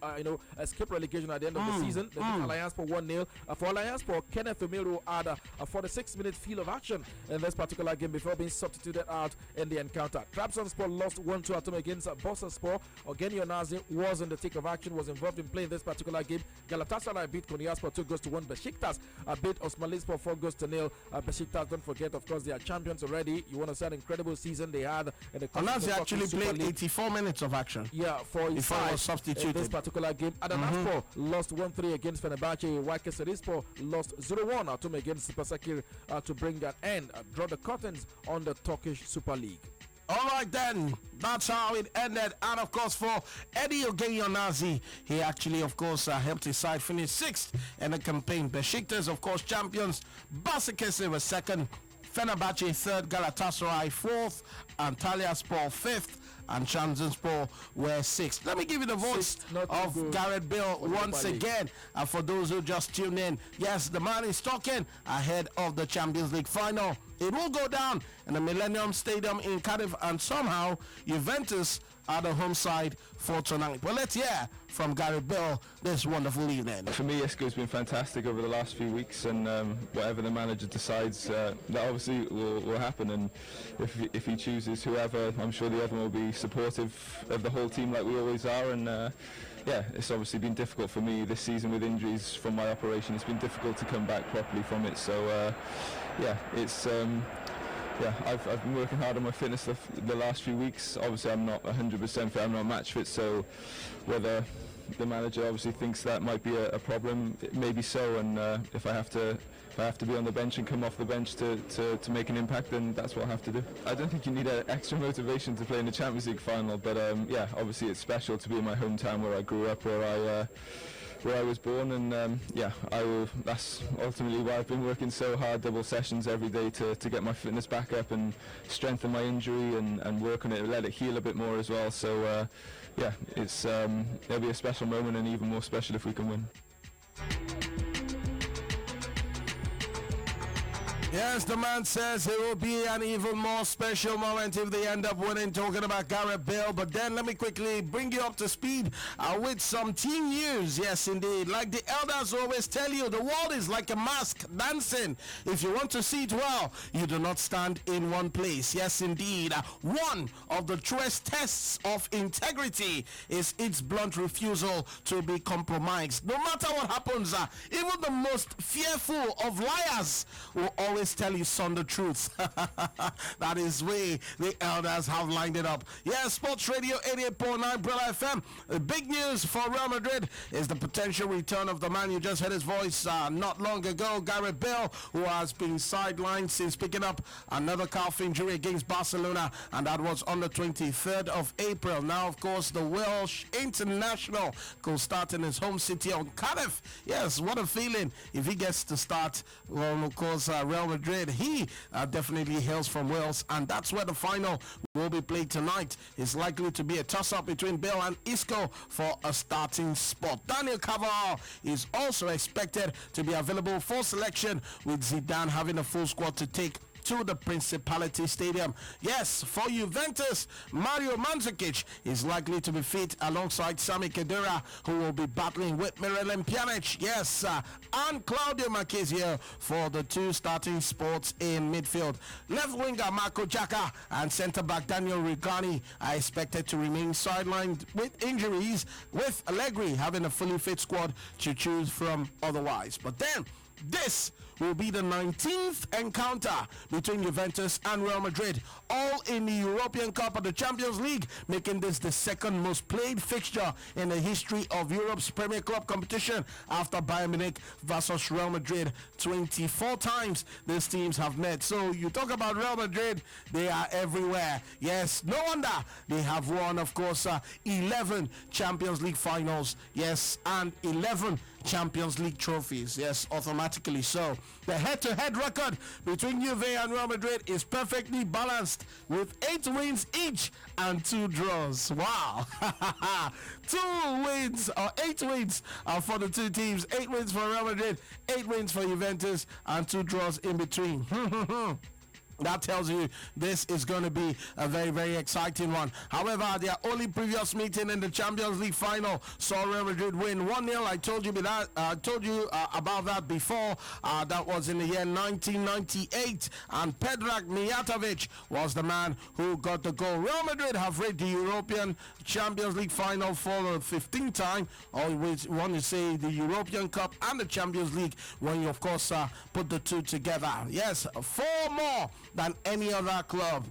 escape relegation at the end of the season. They beat Alliance for 1-0. For Alliance, for Kenneth Emiro had a 46-minute feel of action in this particular game before being substituted out in the encounter. Trabzonspor lost 1-2 at home against Bursaspor. Ogeni Onazi was in the thick of action, was involved in playing this particular game. Galatasaray beat Konyaspor 2-1. Besiktas beat Osmanispor 4-0. Besiktas, don't forget, of course, they are champions already. You want to say an incredible season they had in the Onazi actually played 84 minutes of action. Yeah, for his side was substituted in this particular game. Adanaspor lost 1-3 against Fenerbahce. Wake Serispor lost 0-1 at home against Sipasakir to bring an end, draw the curtains on the Turkish Super League. All right, then. That's how it ended. And, of course, for Eddie Ogenyonazi, he actually, of course, helped his side finish 6th in the campaign. Besiktas, of course, champions. Basaksehir was 2nd. Fenerbahce 3rd. Galatasaray 4th. Antalyaspor 5th. And Trabzonspor were 6th. Let me give you the voice of Gareth Bale once again. And for those who just tuned in, yes, the man is talking ahead of the Champions League final. It will go down in the Millennium Stadium in Cardiff, and somehow Juventus are the home side for tonight. Well, let's hear from Gareth Bale this wonderful evening. For me, Isco's been fantastic over the last few weeks, and whatever the manager decides, that obviously will happen. And if he chooses whoever, I'm sure the other will be supportive of the whole team like we always are. And it's obviously been difficult for me this season with injuries from my operation. It's been difficult to come back properly from it. So I've been working hard on my fitness the last few weeks. Obviously, I'm not 100% fit. I'm not match fit. So whether the manager obviously thinks that might be a problem, maybe so. And if I have to be on the bench and come off the bench to make an impact, then that's what I have to do. I don't think you need extra motivation to play in the Champions League final, but obviously it's special to be in my hometown where I grew up, where I was born, and that's ultimately why I've been working so hard, double sessions every day to get my fitness back up and strengthen my injury and work on it, let it heal a bit more as well. So it'll be a special moment, and even more special if we can win. Yes, the man says it will be an even more special moment if they end up winning, talking about Gareth Bale. But then let me quickly bring you up to speed with some team news. Yes, indeed. Like the elders always tell you, the world is like a mask dancing. If you want to see it well, you do not stand in one place. Yes, indeed. One of the truest tests of integrity is its blunt refusal to be compromised. No matter what happens, even the most fearful of liars will always tell you son the truth. That is way the elders have lined it up. Yeah, Sports Radio 88.9 Brilla FM. The big news for Real Madrid is the potential return of the man you just heard his voice not long ago, Gareth Bale, who has been sidelined since picking up another calf injury against Barcelona, and that was on the 23rd of April. Now, of course, the Welsh international will start in his home city on Cardiff. Yes, what a feeling if he gets to start. Well, of course, Real Madrid Madrid. He definitely hails from Wales, and that's where the final will be played tonight. It's likely to be a toss-up between Bale and Isco for a starting spot. Daniel Carvajal is also expected to be available for selection, with Zidane having a full squad to take to the Principality Stadium. Yes, for Juventus, Mario Mandzukic is likely to be fit alongside Sami Khedira, who will be battling with Miralem Pjanic. Yes, and Claudio Marquezio for the two starting spots in midfield. Left winger Marco Jaka and centre-back Daniel Rigani are expected to remain sidelined with injuries, with Allegri having a fully fit squad to choose from otherwise. But then, this will be the 19th encounter between Juventus and Real Madrid, all in the European Cup of the Champions League, making this the second most played fixture in the history of Europe's Premier Club competition after Bayern Munich versus Real Madrid. 24 times these teams have met. So you talk about Real Madrid, they are everywhere. Yes, no wonder they have won, of course, 11 Champions League finals. Yes, and 11 Champions League trophies. Yes, automatically so. The head-to-head record between Juve and Real Madrid is perfectly balanced, with 8 wins each and 2 draws. Wow. 8 wins for the two teams. 8 wins for Real Madrid, 8 wins for Juventus, and 2 draws in between. That tells you this is going to be a very, very exciting one. However, their only previous meeting in the Champions League final saw Real Madrid win 1-0. I told you about that before. That was in the year 1998, and Predrag Mijatovic was the man who got the goal. Real Madrid have reached the European Champions League final for the 15th time. Always want to say the European Cup and the Champions League when you, of course, put the two together. Yes, 4 more than any other club.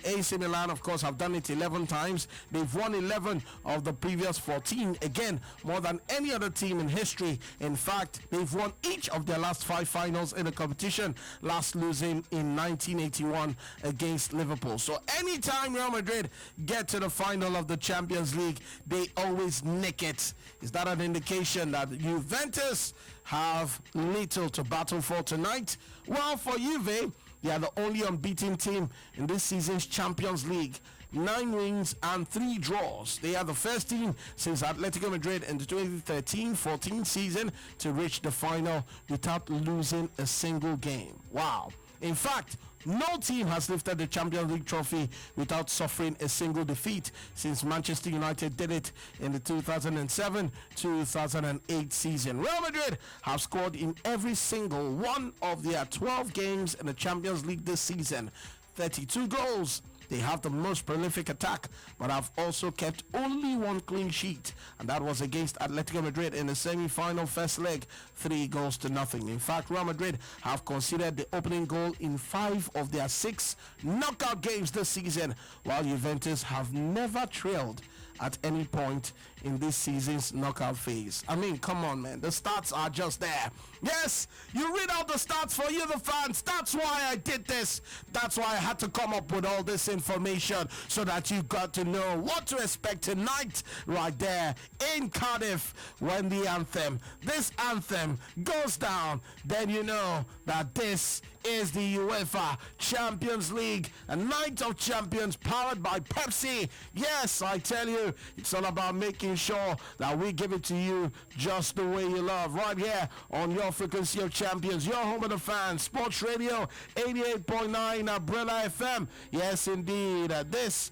AC Milan, of course, have done it 11 times. They've won 11 of the previous 14. Again, more than any other team in history. In fact, they've won each of their last 5 finals in the competition, last losing in 1981 against Liverpool. So anytime Real Madrid get to the final of the Champions League, they always nick it. Is that an indication that Juventus have little to battle for tonight? Well, for Juve, they are the only unbeaten team in this season's Champions League. 9 wins and 3 draws. They are the first team since Atletico Madrid in the 2013-14 season to reach the final without losing a single game. Wow. In fact, no team has lifted the Champions League trophy without suffering a single defeat since Manchester United did it in the 2007-2008 season. Real Madrid have scored in every single one of their 12 games in the Champions League this season. 32 goals. They have the most prolific attack, but have also kept only 1 clean sheet, and that was against Atletico Madrid in the semi-final first leg, 3-0. In fact, Real Madrid have conceded the opening goal in 5 of their 6 knockout games this season, while Juventus have never trailed at any point in this season's knockout phase. I mean, come on, man. The stats are just there. Yes, you read out the stats for you, the fans. That's why I did this. That's why I had to come up with all this information so that you got to know what to expect tonight right there in Cardiff when this anthem goes down. Then you know that this is the UEFA Champions League, a night of champions powered by Pepsi. Yes, I tell you, it's all about making sure that we give it to you just the way you love, right here on your frequency of champions, your home of the fans, Sports Radio 88.9 Umbrella FM. Yes, indeed, this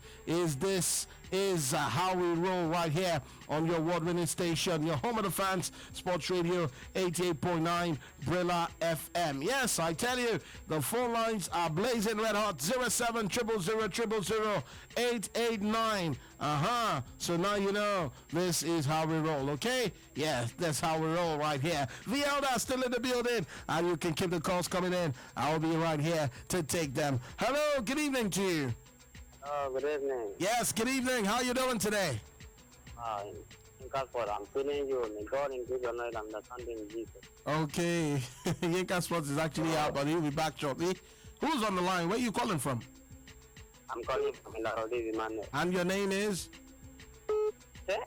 is how we roll right here on your award-winning station, your home of the fans, Sports Radio 88.9 Brilla FM. Yes, I tell you, the phone lines are blazing red hot. 0700000889. So now you know this is how we roll, okay? Yeah, that's how we roll right here. The Elder still in the building, and you can keep the calls coming in. I'll be right here to take them. Hello, good evening to you. Oh, good evening. Yes, good evening. How you doing today? I'm feeling you. May God increase your knowledge and understanding in Jesus. Okay. Yinka Sports is actually out, but he'll be back shortly. Who's on the line? Where are you calling from? I'm calling from Ilarodis, Emmanuel. And your name is? Eh?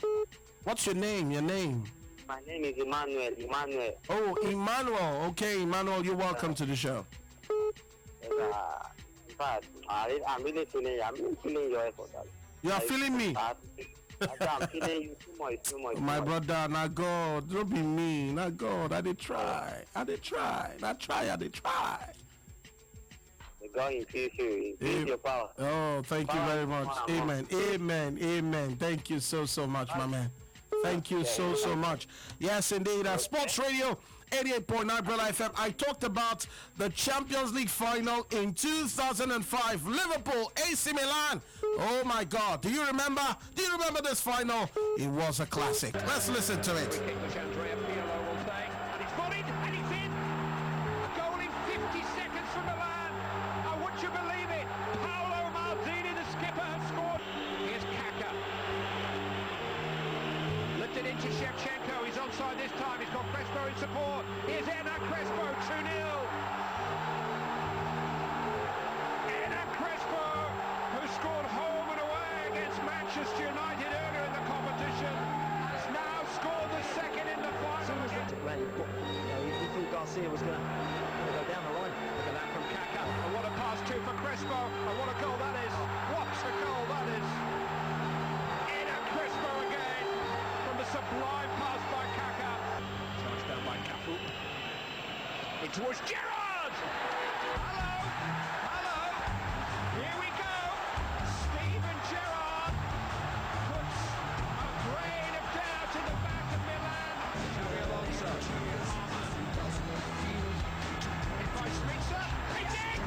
What's your name? Your name? My name is Emmanuel. Oh, Emmanuel. Okay, Emmanuel, you're welcome to the show. In fact, I'm really feeling your effort. You are feeling me? I'm feeling you too much. My brother, now God, don't be me. Now God, I did try. I did try. God increase you, increase your power. Oh, thank you very much. Amen. Thank you so much, my man. Thank you so much. Yes, indeed. Sports Radio 88.9 Brother FM. I talked about the Champions League final in 2005. Liverpool, AC Milan. Oh my God. Do you remember this final? It was a classic. Let's listen to it. Into Shevchenko, he's onside this time, he's got Crespo in support, here's Hernan Crespo, 2-0. Hernan Crespo, who scored home and away against Manchester United earlier in the competition, has now scored the second in the final. He thought Garcia was going to go down the line. Look at that from Kaka, and what a pass too for Crespo, and what a goal that is, what a goal that is. Hernan Crespo again. The sublime pass by Kaka. Sliced down by Cafu. In towards Gerrard! Hello! Here we go! Steven Gerrard puts a grain of doubt in the back of Milan. Xabi Alonso. Hit by Spitzer. It's in!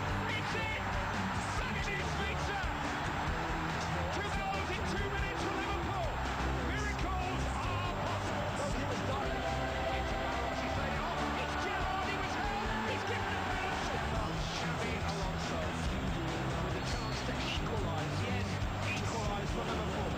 Sanchez Spitzer! 2 goals in 2 minutes for Liverpool. Miracles are possible. It's Gerrard, he was held. He's given a penalty. Xabi Alonso with a chance to equalise. Yes, equalise for Liverpool.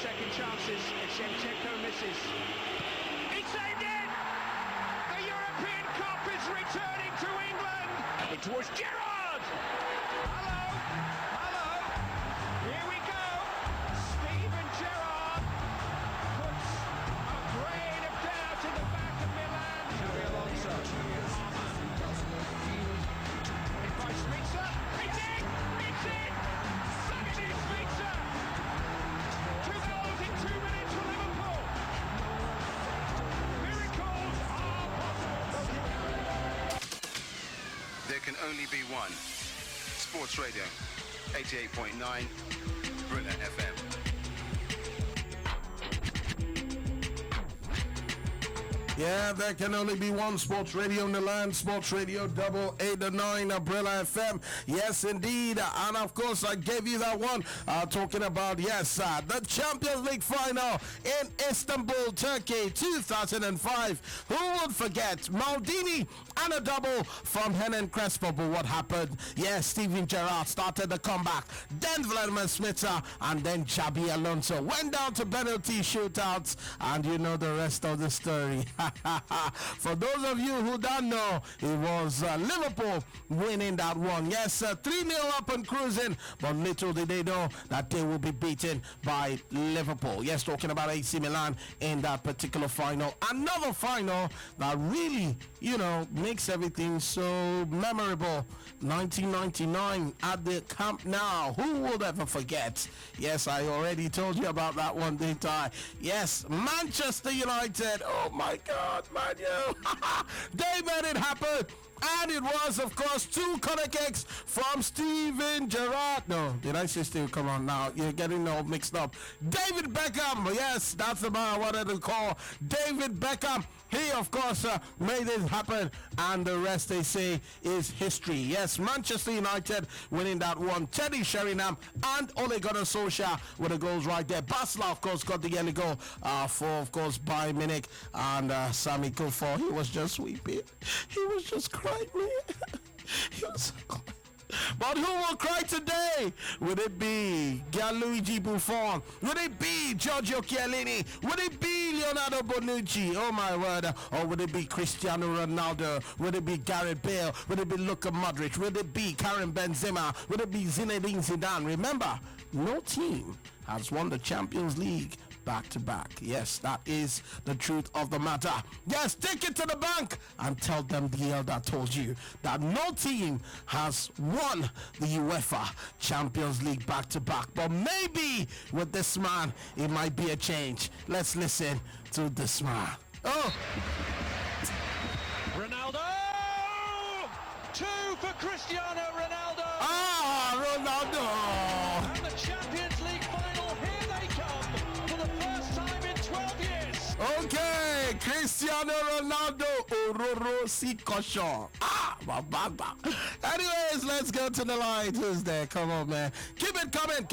Second chances if Shevchenko misses. He saved it! The European Cup is returning to England! It was Gerrard! Hello! Here we go! Steven Gerrard puts a grain of doubt in the back of Milan. Xabi Alonso. Hit by Spitzer. It's in! Sanchez Spitzer! 2 goals in 2 minutes for Liverpool. Miracles are possible. There can only be one. Sports Radio 88.9 Brilla FM. Yeah, there can only be one Sports Radio in the land. Sports Radio 889 Umbrella FM. Yes, indeed. And of course, I gave you that one talking about, the Champions League final in Istanbul, Turkey, 2005. Who would forget? Maldini and a double from Hernan Crespo. But what happened? Yes, Steven Gerrard started the comeback. Then Vladimir Smitsa and then Xabi Alonso went down to penalty shootouts. And you know the rest of the story. For those of you who don't know, it was Liverpool winning that one. Yes, 3-0 up and cruising, but little did they know that they will be beaten by Liverpool. Yes, talking about AC Milan in that particular final. Another final that really, makes everything so memorable. 1999 at the Camp Nou. Who would ever forget? Yes, I already told you about that one, didn't I? Yes, Manchester United. Oh my God, man, they made it happen. And it was, of course, 2 corner kicks from Steven Gerrard. No, did I say Steve? Come on now. You're getting all mixed up. David Beckham. Yes, that's the man I wanted to call. David Beckham. He, of course, made it happen. And the rest, they say, is history. Yes, Manchester United winning that one. Teddy Sheringham and Ole Gunnar Solskjaer with the goals right there. Basler, of course, got the yellow goal for, of course, Bayern Munich. And Sami Kuffour, he was just weeping. He was just crying, man. He was so crying. But who will cry today? Would it be Gianluigi Buffon? Would it be Giorgio Chiellini? Would it be Leonardo Bonucci? Oh my word. Or would it be Cristiano Ronaldo? Would it be Gareth Bale? Would it be Luka Modric? Would it be Karim Benzema? Would it be Zinedine Zidane? Remember, no team has won the Champions League back to back. Yes, that is the truth of the matter. Yes, take it to the bank and tell them the elder told you that no team has won the UEFA Champions League back to back. But maybe with this man, it might be a change. Let's listen to this man. Oh, Ronaldo! 2 for Cristiano Ronaldo! Ronaldo! And the Champions League final, here they come for the first time in 12 years! Okay, Cristiano Ronaldo, Ororo Sikosho. Bababa. Anyways, let's go to the line. Who's there? Come on, man. Keep it coming.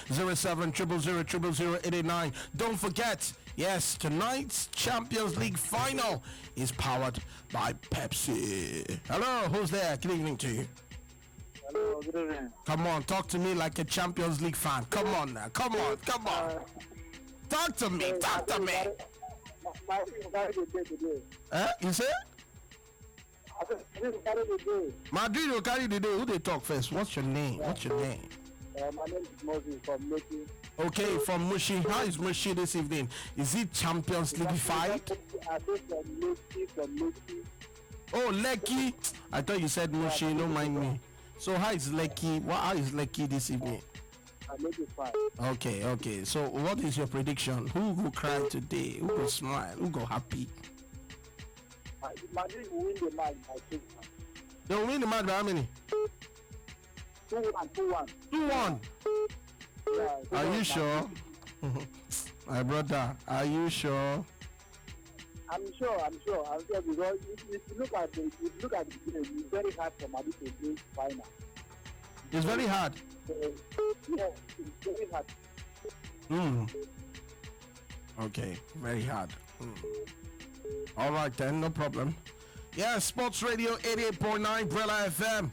0700000089. Don't forget, yes, tonight's Champions League final is powered by Pepsi. Hello, who's there? Good evening to you. Hello, good evening. Come on, talk to me like a Champions League fan. Come on now. Come on. Talk to me. My carry the day today. You say? I said, carry the day. Madrid will carry the day. Who they talk first? What's your name? My name is Moses from Mushi. Okay, from Mushi. How is Mushi this evening? Is it Champions League fight? I said from Mushi. Oh, Lekki. I thought you said Mushi. Don't mind me. So how is Lekki? How is Lekki this evening? I make it fine. Okay. So what is your prediction? Who will cry today? Who will smile? Who will happy? Madrid will win the match by 6. They'll win the match by how many? 2-1. 2-1. Yeah, Are you sure? My brother, are you sure? I'm sure because if you look at the game, it's very hard for Madrid to win final. It's very hard. Yeah, it's very hard. Okay, very hard. All right then, no problem. Yeah, Sports Radio 88.9 Brella FM.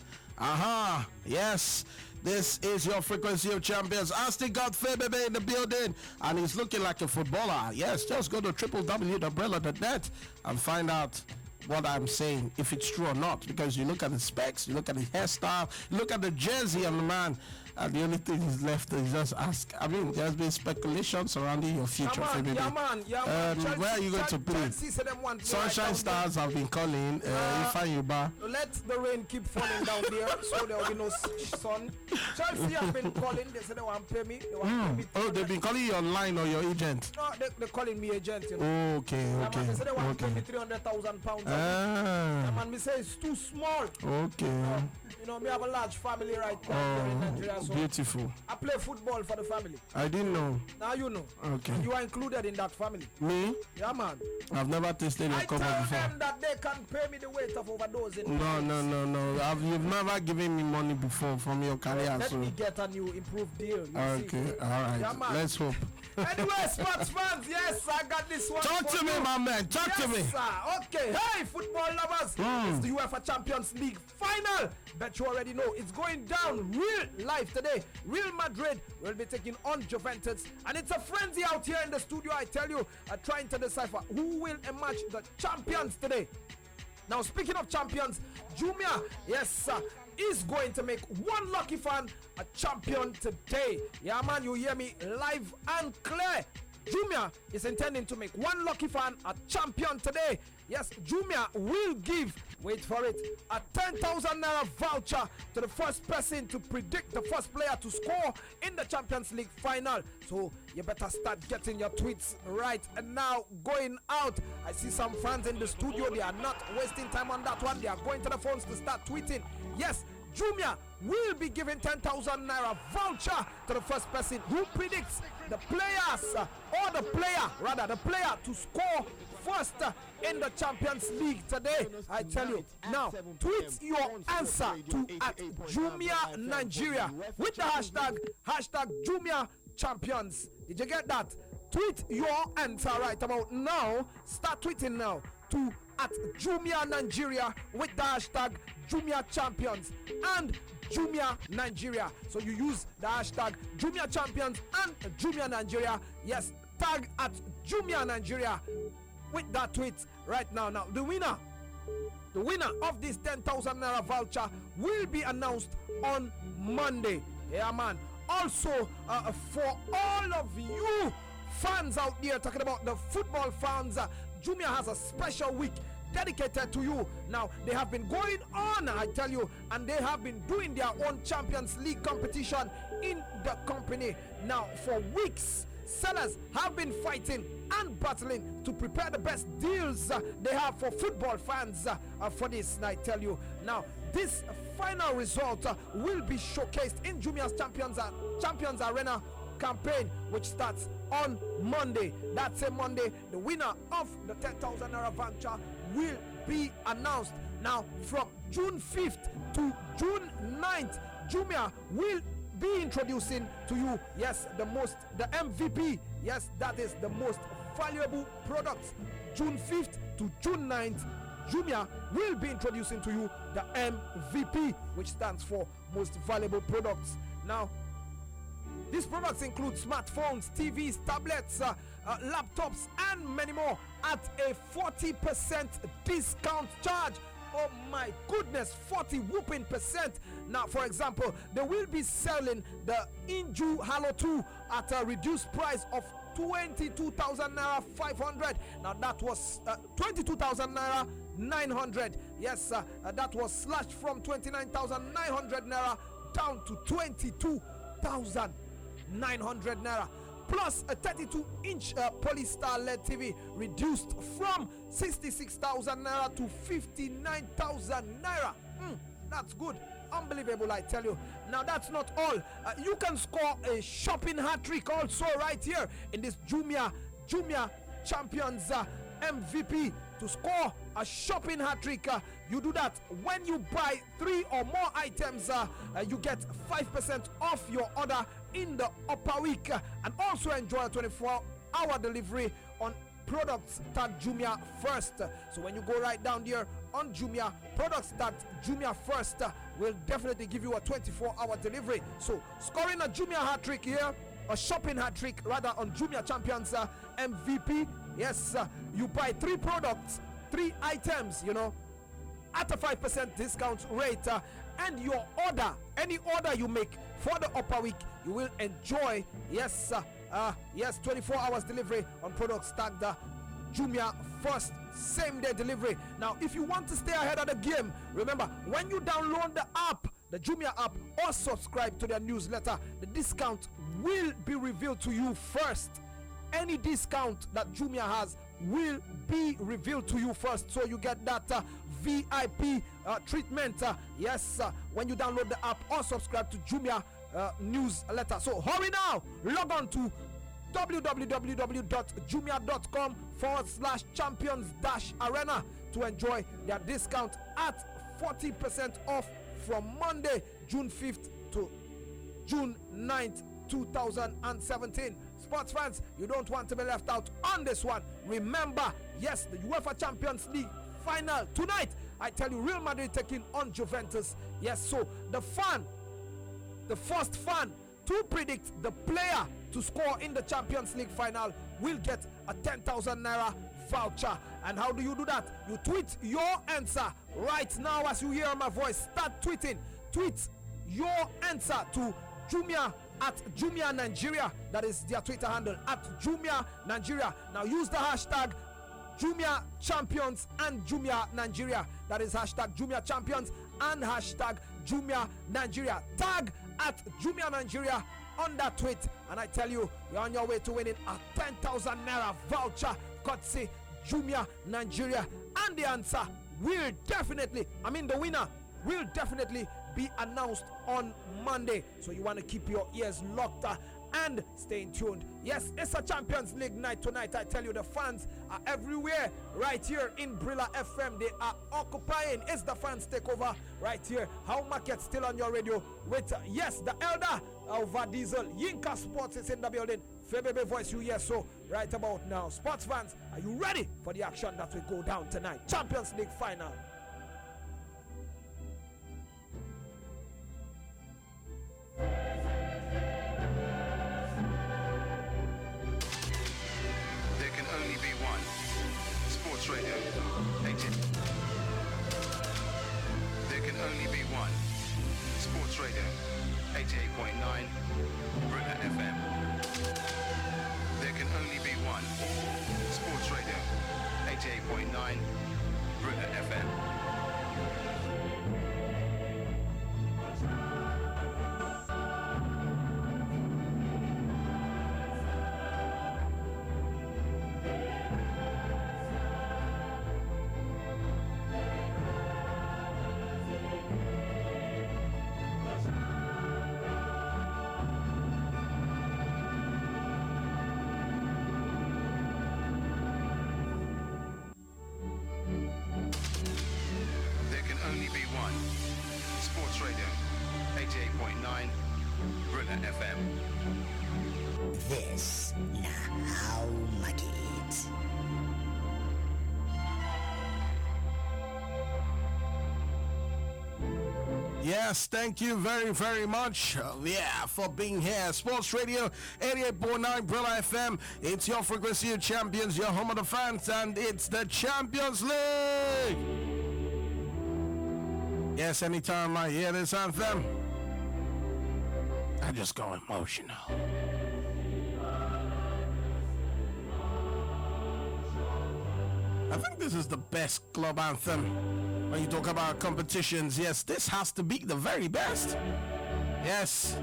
Yes. This is your frequency of champions. Aston Godfrey baby in the building, and he's looking like a footballer. Yes, just go to www.umbrella.net and find out what I'm saying, if it's true or not. Because you look at the specs, you look at the hairstyle, you look at the jersey on the man, and the only thing is left is just ask. I mean, there's been speculation surrounding your future. Yeah, man. Where are you going to play? Sunshine Stars have been calling. Ifeanyi. Let the rain keep falling down there, so there will be no sun. Chelsea have been calling. They said they want to pay me. Oh, they've been calling you online or your agent? No, they're calling me agent. You know? Okay. They said they want to pay me £300,000. Man, me say it's too small. Okay. You know, me have a large family right now here in Nigeria. So beautiful. I play football for the family. I didn't know. Now you know. Okay. And you are included in that family. Me? Yeah, man. I've never tasted a cover before. I tell them that they can pay me the weight of overdosing. No. You've never given me money before from your career. Let me get a new improved deal. Okay, all right. Yeah, let's hope. Anyway, sports fans, yes, I got this one. Talk to me, my man. Talk to me. Sir. Okay, hey, football lovers. It's the UEFA Champions League final. Bet you already know it's going down real life today. Real Madrid will be taking on Juventus, and it's a frenzy out here in the studio. I tell you, trying to decipher who will emerge the champions today. Now, speaking of champions, Jumia, yes, sir, is going to make one lucky fan a champion today. Yeah, man, you hear me live and clear. Jumia is intending to make one lucky fan a champion today. Yes, Jumia will give, wait for it, a 10,000 naira voucher to the first person to predict the first player to score in the Champions League final. So you better start getting your tweets right and now going out. I see some fans in the studio. They are not wasting time on that one. They are going to the phones to start tweeting. Yes, Jumia will be giving 10,000 naira voucher to the first person who predicts the players or the player to score first in the Champions League today. I tell you now, tweet your answer to @Jumia Nigeria with the hashtag Jumia Champions. Did you get that? Tweet your answer right about now. Start tweeting now to at Jumia Nigeria with the hashtag Jumia Champions and Jumia Nigeria. So you use the hashtag Jumia Champions and Jumia Nigeria. Yes, tag at Jumia Nigeria with that tweet right now. Now the winner of this 10,000 naira voucher will be announced on Monday. Yeah, man. Also, for all of you fans out there talking about the football fans, Jumia has a special week dedicated to you. Now, they have been going on, I tell you, and they have been doing their own Champions League competition in the company. Now, for weeks, sellers have been fighting and battling to prepare the best deals they have for football fans for this. And I tell you, now, this final result will be showcased in Jumia's Champions Arena campaign, which starts on Monday. That same Monday, the winner of the 10,000 naira voucher will be announced. Now, from June 5th to June 9th, Jumia will be introducing to you, yes, the MVP, yes, that is the most valuable products. June 5th to June 9th, Jumia will be introducing to you the MVP, which stands for most valuable products. Now, these products include smartphones, TVs, tablets, laptops, and many more at a 40% discount charge. Oh my goodness, 40 whooping percent. Now, for example, they will be selling the Inju Halo 2 at a reduced price of 22,000 naira 500. Now that was 22,000 naira 900. Yes, that was slashed from 29,900 naira down to 22,900 naira. Plus a 32-inch Polystar LED TV reduced from 66,000 naira to 59,000 naira. That's good. Unbelievable, I tell you. Now that's not all. You can score a shopping hat-trick also right here in this Jumia Champions MVP. To score a shopping hat-trick, you do that when you buy 3 or more items. You get 5% off your order in the upper week, and also enjoy a 24-hour delivery on products tagged Jumia First. So when you go right down there on Jumia, products tagged Jumia First will definitely give you a 24-hour delivery. So scoring a Jumia hat-trick here, a shopping hat-trick rather, on Jumia Champions MVP. Yes, you buy 3 products, 3 items, you know, at a 5% discount rate, and your order, any order you make for the upper week, you will enjoy, yes, 24 hours delivery on products tagged Jumia First, same day delivery. Now, if you want to stay ahead of the game, remember, when you download the app, the Jumia app, or subscribe to their newsletter, the discount will be revealed to you first. Any discount that Jumia has will be revealed to you first, so you get that VIP treatment. Yes, when you download the app or subscribe to Jumia newsletter. So hurry now, log on to www.jumia.com/champions-arena to enjoy their discount at 40% off from Monday, June 5th to June 9th, 2017. Sports fans, you don't want to be left out on this one. Remember, yes, the UEFA Champions League final tonight. I tell you, Real Madrid taking on Juventus. Yes, so the first fan to predict the player to score in the Champions League final will get a 10,000 naira voucher. And how do you do that? You tweet your answer right now as you hear my voice. Start tweeting. Tweet your answer to Jumia at Jumia Nigeria. That is their Twitter handle, at Jumia Nigeria. Now use the hashtag Jumia Champions and Jumia Nigeria. That is hashtag Jumia Champions and hashtag Jumia Nigeria. Tag at Jumia Nigeria on that tweet, and I tell you, you're on your way to winning a 10,000 naira voucher courtesy Jumia Nigeria. And the answer will definitely, the winner will definitely be announced on Monday. So you want to keep your ears locked and stay tuned. Yes, it's a Champions League night tonight. I tell you, the fans are everywhere right here in Brilla FM. They are occupying. It's the fans takeover right here. HowMarket still on your radio with, yes, the elder of Diesel. Yinka Sports is in the building. Febebe voice you hear. So right about now. Sports fans, are you ready for the action that will go down tonight? Champions League final. There can only be one. Sports Radio 80. There can only be one. Sports Radio 88.9 Brilla FM. There can only be one. Sports Radio 88.9 Brilla FM. There can only be one. Sports Radio 88.9 Brilla FM. This na HowMarket. Yes, thank you very, very much. For being here. Sports Radio 88.9 Brilla FM. It's your frequency of champions, your home of the fans, and it's the Champions League. Yes, anytime I hear this anthem, I just go emotional. I think this is the best club anthem when you talk about competitions. Yes, this has to be the very best. Yes.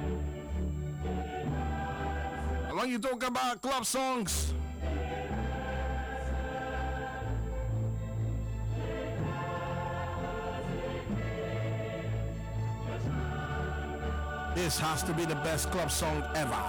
And when you talk about club songs, this has to be the best club song ever.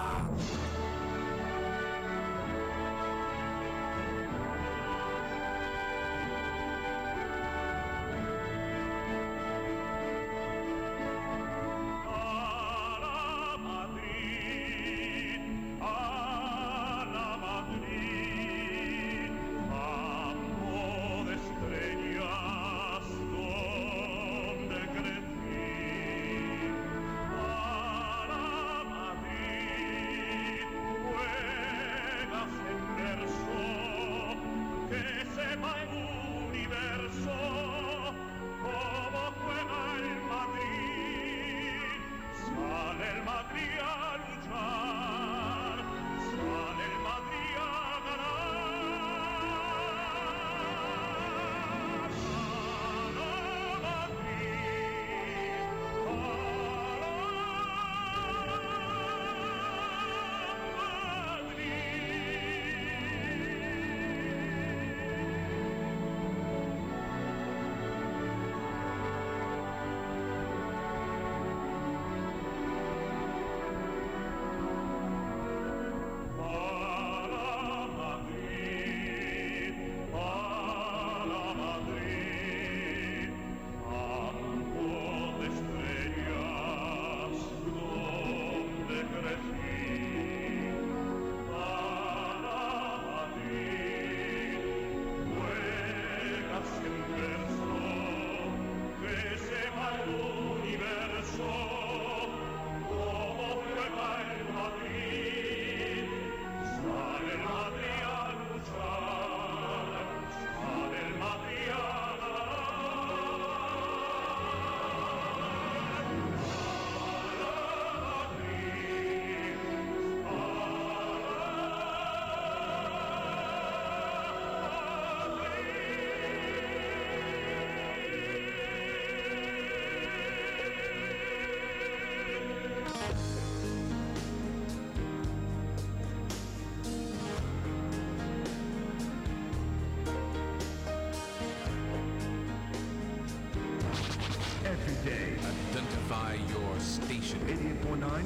Identify your station. 88.9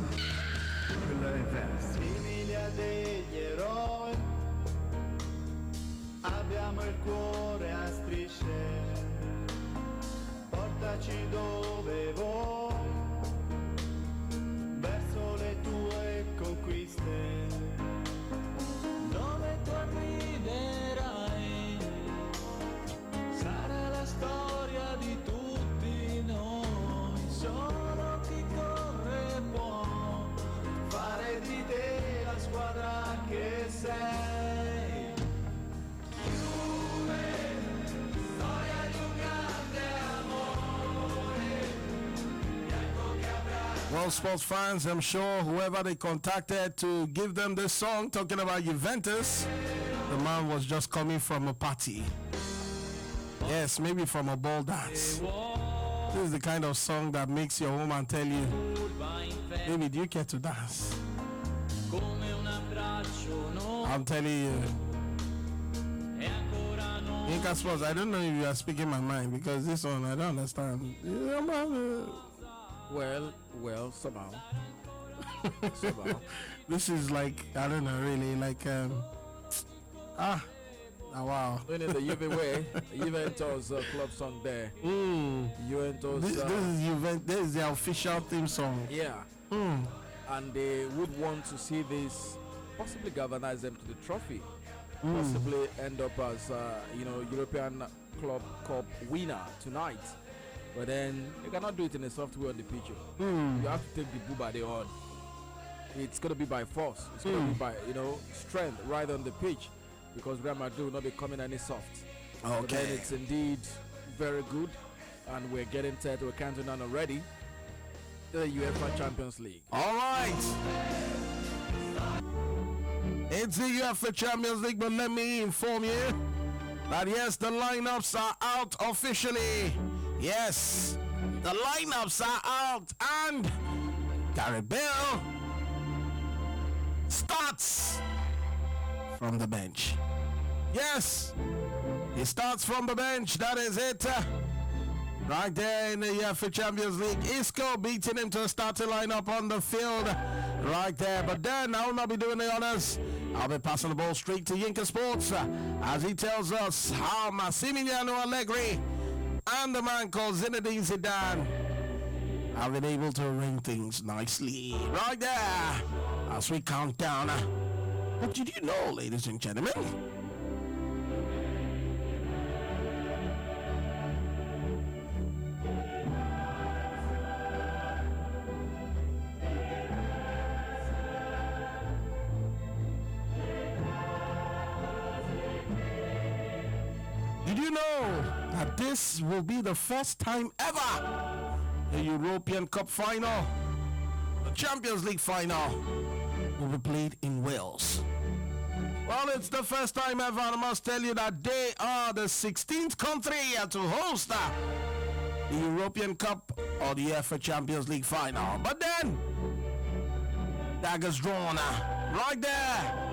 Brilla FM. Simili a degli eroi, abbiamo il cuore a strisce, portaci dove vuoi, verso le tue conquiste, dove Well, sports fans, I'm sure whoever they contacted to give them this song talking about Juventus, the man was just coming from a party. Yes, maybe from a ball dance. This is the kind of song that makes your woman tell you, baby, do you care to dance? I'm telling you. Inca Sports, I don't know if you are speaking my mind because this one I don't understand. Well, somehow. Somehow. This is like, I don't know, really, like, wow. In the Juve way, Juventus club song there. Juventus. This is the official theme song. Yeah. And they would want to see this possibly galvanize them to the trophy. Possibly end up as, European Club Cup winner tonight. But then you cannot do it in a soft way on the pitch. You have to take the bull by the horn. It's going to be by force. It's going to be by, strength right on the pitch. Because Real Madrid will not be coming any soft. Okay. But then it's indeed very good. And we're getting set. We're counting on already. The UEFA Champions League. All right. It's the UEFA Champions League, but let me inform you that yes, the lineups are out officially. Yes, the lineups are out, and Gareth Bale starts from the bench. Yes, he starts from the bench. That is it. Right there in the UEFA Champions League, Isco beating him to a starting lineup on the field. Right there, but then I will not be doing the honors. I'll be passing the ball straight to Yinka Sports as he tells us how Massimiliano Allegri and the man called Zinedine Zidane have been able to arrange things nicely. Right there, as we count down. But did you know, ladies and gentlemen, that this will be the first time ever the European Cup final, the Champions League final, will be played in Wales? Well, it's the first time ever, and I must tell you that they are the 16th country to host the European Cup or the UEFA Champions League final. But then, daggers drawn right there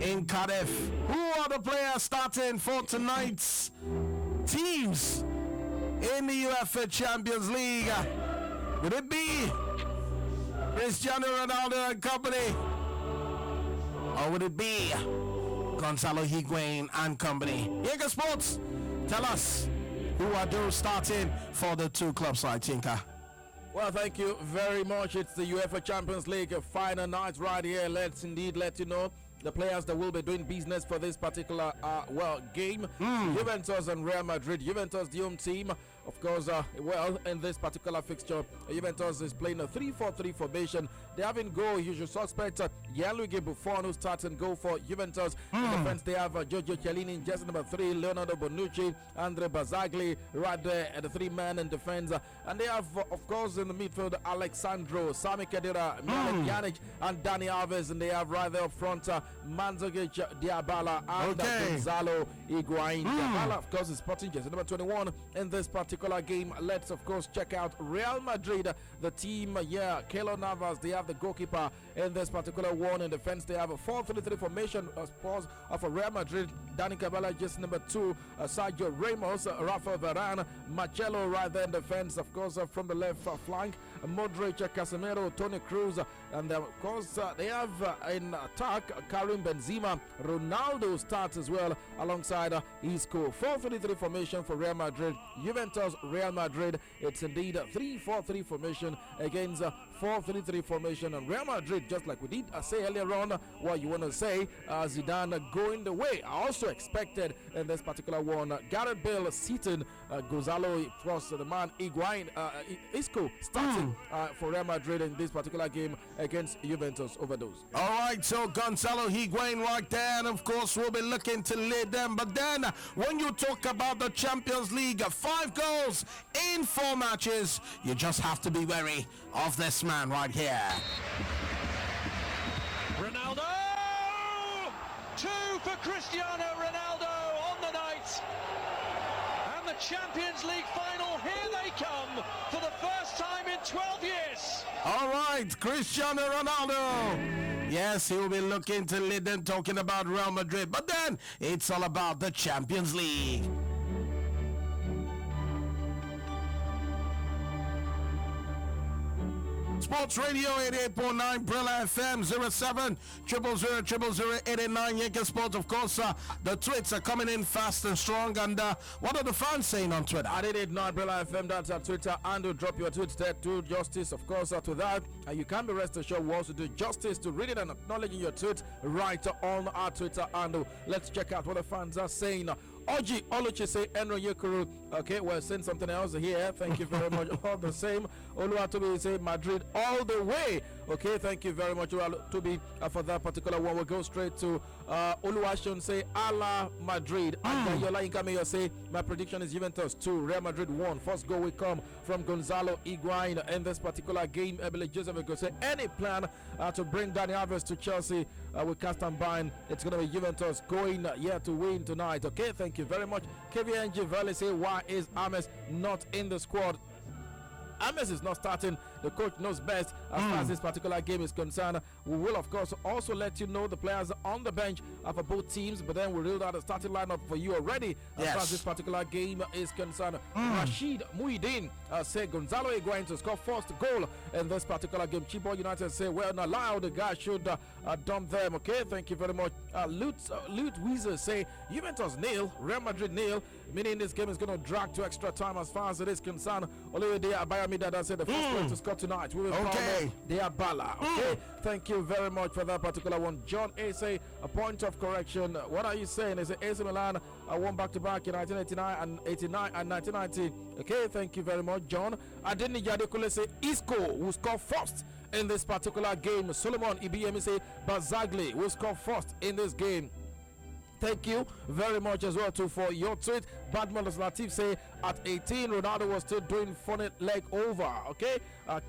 in Cardiff. Who are the players starting for tonight's teams in the UEFA Champions League? Would it be Cristiano Ronaldo and company? Or would it be Gonzalo Higuain and company? Yinka Sports, tell us, who are those starting for the two club sides, Yinka? Well, thank you very much. It's the UEFA Champions League final night right here. Let's indeed let you know the players that will be doing business for this particular game. Juventus and Real Madrid. Juventus, the home team, of course, in this particular fixture, Juventus is playing a 3-4-3 formation. They have in goal usual suspect Gianluigi Buffon, who starts and go for Juventus. In defense, they have Giorgio Chiellini in jersey number 3, Leonardo Bonucci, Andre Bazzagli right there at the 3-man in defense. And they have, of course, in the midfield, Alexandro, Sami Khedira, Milan Pjanic, and Dani Alves. And they have right there up front, Mandzukic, Diabala, and Gonzalo Higuain. Diabala, of course, is sporting jersey number 21 in this particular game. Let's, of course, check out Real Madrid, the team. Keylor Navas, they have the goalkeeper in this particular one. In defense, they have a 4-3-3 formation of Real Madrid. Dani Cabala, jersey number 2, Sergio Ramos, Rafa Varane, Marcelo right there in defense, of course, from the left flank, Modric, Casemiro, Toni Kroos, and of course, they have in attack Karim Benzema. Ronaldo starts as well alongside Isco. 4-3-3 formation for Real Madrid. Juventus, Real Madrid, it's indeed a 3-4-3 formation against 4-3-3 formation. And Real Madrid, just like we did say earlier on, what you want to say, Zidane going the way I also expected in this particular one. Gareth Bale sitting, Gonzalo, plus the man Higuain, Isco starting for Real Madrid in this particular game against Juventus overdose. All right, so Gonzalo Higuain right there, and of course we'll be looking to lead them. But then when you talk about the Champions League, 5 goals in 4 matches, you just have to be wary of this man right here. Ronaldo! 2 for Cristiano Ronaldo on the night. And the Champions League final, here they come for the first time in 12 years. All right, Cristiano Ronaldo. Yes, he will be looking to lead them, talking about Real Madrid. But then it's all about the Champions League. Sports Radio 88.9 Brilla FM 07 000 089 Yankee Sports. Of course, the tweets are coming in fast and strong. And what are the fans saying on Twitter? At 88.9 Brilla FM, that's our Twitter. And drop your tweets there to justice, of course, to that. You can be rest assured we also do justice to reading and acknowledging your tweet right on our Twitter. And let's check out what the fans are saying. Oji Oluchi say Enro Yekuru. Okay, we're saying something else here. Thank you very much. All the same. Oluwatobi say Madrid all the way. Okay, thank you very much, Oluwatobi, for that particular one. We'll go straight to Oluwashon say Ala Madrid. And Yola Inkameyo say my prediction is Juventus 2, Real Madrid 1. First goal will come from Gonzalo Higuain in this particular game. Ebele Joseph will say any plan to bring Dani Alves to Chelsea, we can't stand by. It's going to be Juventus going here to win tonight. Okay, thank you very much. KVNG Valley say why is Ames not in the squad? Ames is not starting. The coach knows best as far as this particular game is concerned. We will, of course, also let you know the players on the bench for both teams, but then we'll read out the starting lineup for you already as far as this particular game is concerned. Rashid Muhyiddin say Gonzalo Higuain to score first goal in this particular game. Chibok United say, well, not allowed. The guy should dump them. Okay, thank you very much. Lute Weezer say Juventus nil, Real Madrid nil, meaning this game is going to drag to extra time as far as it is concerned. Oluyede Abayamida that said the first player to score tonight. We will call Diabala. Okay, thank you very much for that particular one. John A say a point of correction. What are you saying? Is it AC Milan won back-to-back in 1989 and 89 and 1990? Okay, thank you very much, John. Adeni Yadekule say Isco will score first in this particular game. Solomon Ibiyemi say Bazagli will score first in this game. Thank you very much as well too for your tweet. Badman Latif say at 18 Ronaldo was still doing funny leg over. Okay,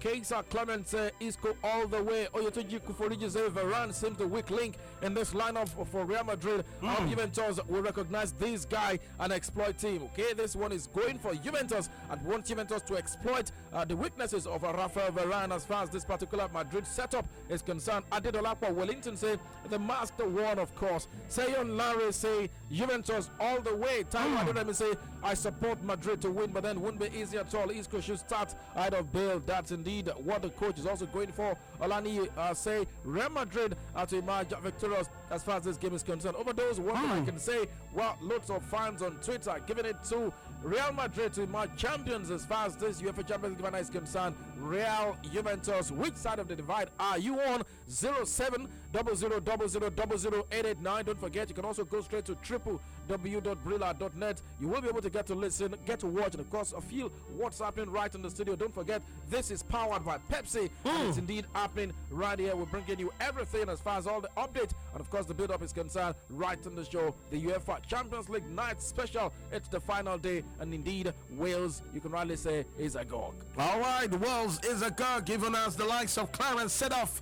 Keisa Clement say Isco all the way. Oyotoji Kuforiji say Varane seems the weak link in this lineup for Real Madrid. Juventus will recognize this guy and exploit him. Okay, this one is going for Juventus and wants Juventus to exploit the weaknesses of Rafael Varane as far as this particular Madrid setup is concerned. Adedolapo Wellington say the master one, of course. Sayon Larry say Juventus all the way. Let me say I support Madrid to win, but then wouldn't be easy at all. Isco should start out of Bale. That's indeed what the coach is also going for. Olani say Real Madrid to emerge victorious as far as this game is concerned. Over those, one thing I can say, well, lots of fans on Twitter giving it to Real Madrid to emerge champions as far as this UEFA Champions League is concerned. Real Juventus, which side of the divide are you on? 0700000889. Don't forget, you can also go straight to www.brilla.net. You will be able to get to listen, get to watch, and of course, feel what's happening right in the studio. Don't forget, this is powered by Pepsi, and it's indeed happening right here. We're bringing you everything as far as all the updates, and of course, the build-up is concerned right on the show. The UEFA Champions League night special. It's the final day, and indeed, Wales, you can rightly say, is agog. All right, Wales is agog, giving us the likes of Clarence Sedoff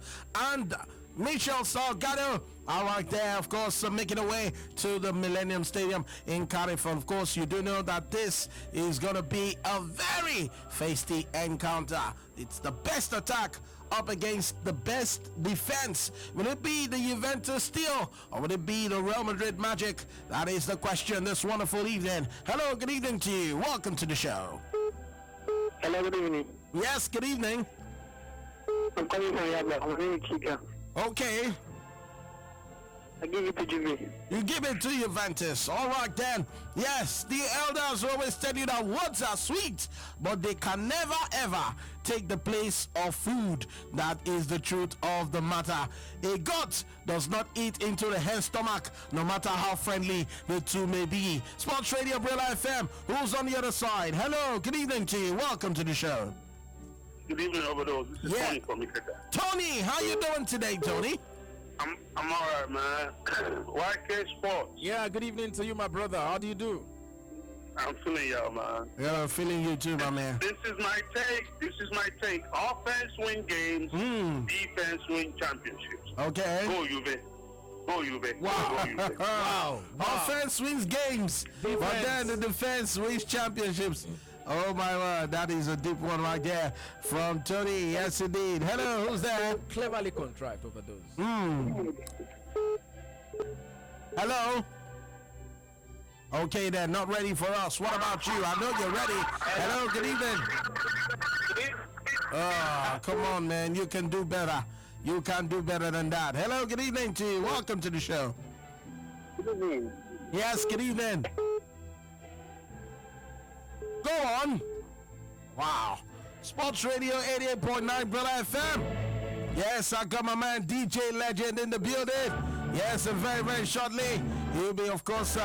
and Michel Salgado are right there, of course, making a way to the Millennium Stadium in Cardiff. Of course, you do know that this is going to be a very feisty encounter. It's the best attack up against the best defense. Will it be the Juventus Steel or will it be the Real Madrid Magic? That is the question this wonderful evening. Hello, good evening to you. Welcome to the show. Hello, good evening. Yes, good evening. I'm calling from Yaba. I'm very Chica. Okay. I give it to Juve. You give it to Juventus. All right then. Yes, the elders always tell you that words are sweet, but they can never ever take the place of food. That is the truth of the matter. A goat does not eat into the hen's stomach, no matter how friendly the two may be. Sports Radio Brilla FM. Who's on the other side? Hello, good evening to you. Welcome to the show. Good evening, Overdose. This is Tony from Ikeda. Tony, how you doing today, Tony? I'm all right, man. YK Sports. Yeah, good evening to you, my brother. How do you do? I'm feeling y'all, man. Yeah, I'm feeling you too, my man. This is my take. Offense win games. Defense win championships. Okay. Go Juve. Go Juve. Wow. Go Juve. Wow. Offense wins games, but then the defense wins championships. Oh my word, that is a deep one right there from Tony. Yes, indeed. Hello, who's that? Cleverly contrived Overdose. Hello. Okay, then, not ready for us. What about you? I know you're ready. Hello, good evening. Oh, come on, man. You can do better. You can do better than that. Hello, good evening to you. Welcome to the show. Good evening. Yes, good evening. Go on. Wow. Sports Radio 88.9 Brother FM. Yes, I got my man DJ Legend in the building. Yes, and very, very shortly, he'll be, of course,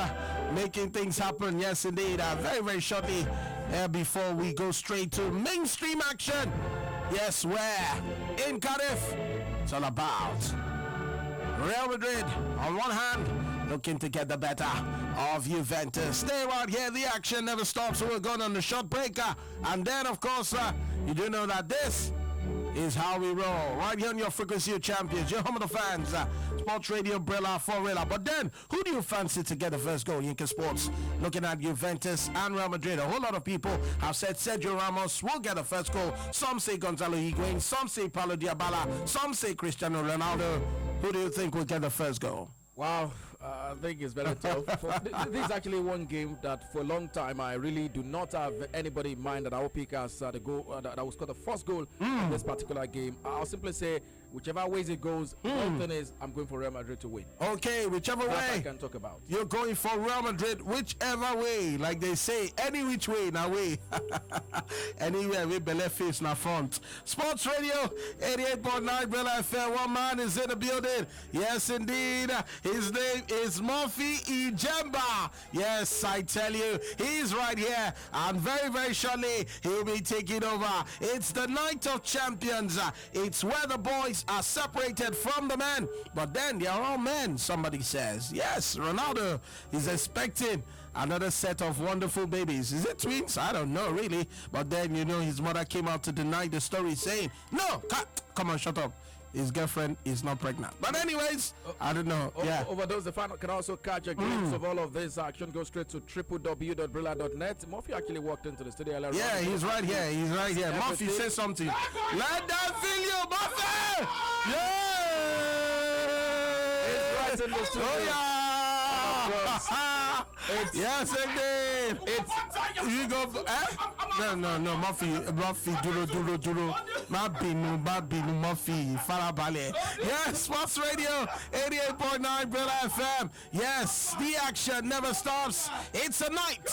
making things happen. Yes, indeed. Very, very shortly, before we go straight to mainstream action. Yes, where? In Cardiff, it's all about Real Madrid, on one hand, looking to get the better of Juventus. Stay right here. The action never stops. So we're going on the short breaker. And then, of course, you do know that this is how we roll. Right here on your frequency of champions, your home of the fans, Sports Radio Brilla for Rilla. But then, who do you fancy to get the first goal? Yinka Sports, looking at Juventus and Real Madrid. A whole lot of people have said Sergio Ramos will get the first goal. Some say Gonzalo Higuain, some say Paulo Dybala, some say Cristiano Ronaldo. Who do you think will get the first goal? Wow, I think it's very tough. This is actually one game that for a long time I really do not have anybody in mind that I will pick as the goal that will score the first goal in this particular game. I'll simply say whichever ways it goes, one thing is I'm going for Real Madrid to win. Okay, whichever That way I can talk about. you're going for Real Madrid, whichever way, like they say, any which way, now way. Anywhere with Bele face na front. Sports Radio 88.9 Bella FM. One man is in the building. Yes, indeed. His name is Murphy Ijemba. Yes, I tell you, he's right here. And very, very shortly, he'll be taking over. It's the night of champions. It's where the boys are separated from the men. But then they are all men, somebody says. Yes, Ronaldo is expecting another set of wonderful babies. Is it twins? I don't know, really. But then, you know, his mother came out to deny the story, saying, no, come on, shut up. His girlfriend is not pregnant. But anyways, I don't know. Overdose, the final can also catch a glimpse of all of this action. Go straight to www.brilla.net. Murphy actually walked into the studio earlier. Yeah, he's right here. He's right here. Murphy, say something. Let them feel you, Murphy! Yeah! He's right in the studio. Oh, yeah! Yes, indeed. You go. No, Murphy, duro. Mabinu, Murphy, Farabale. Yes, Sports Radio 88.9 Brilla FM. Yes, the action never stops. It's a night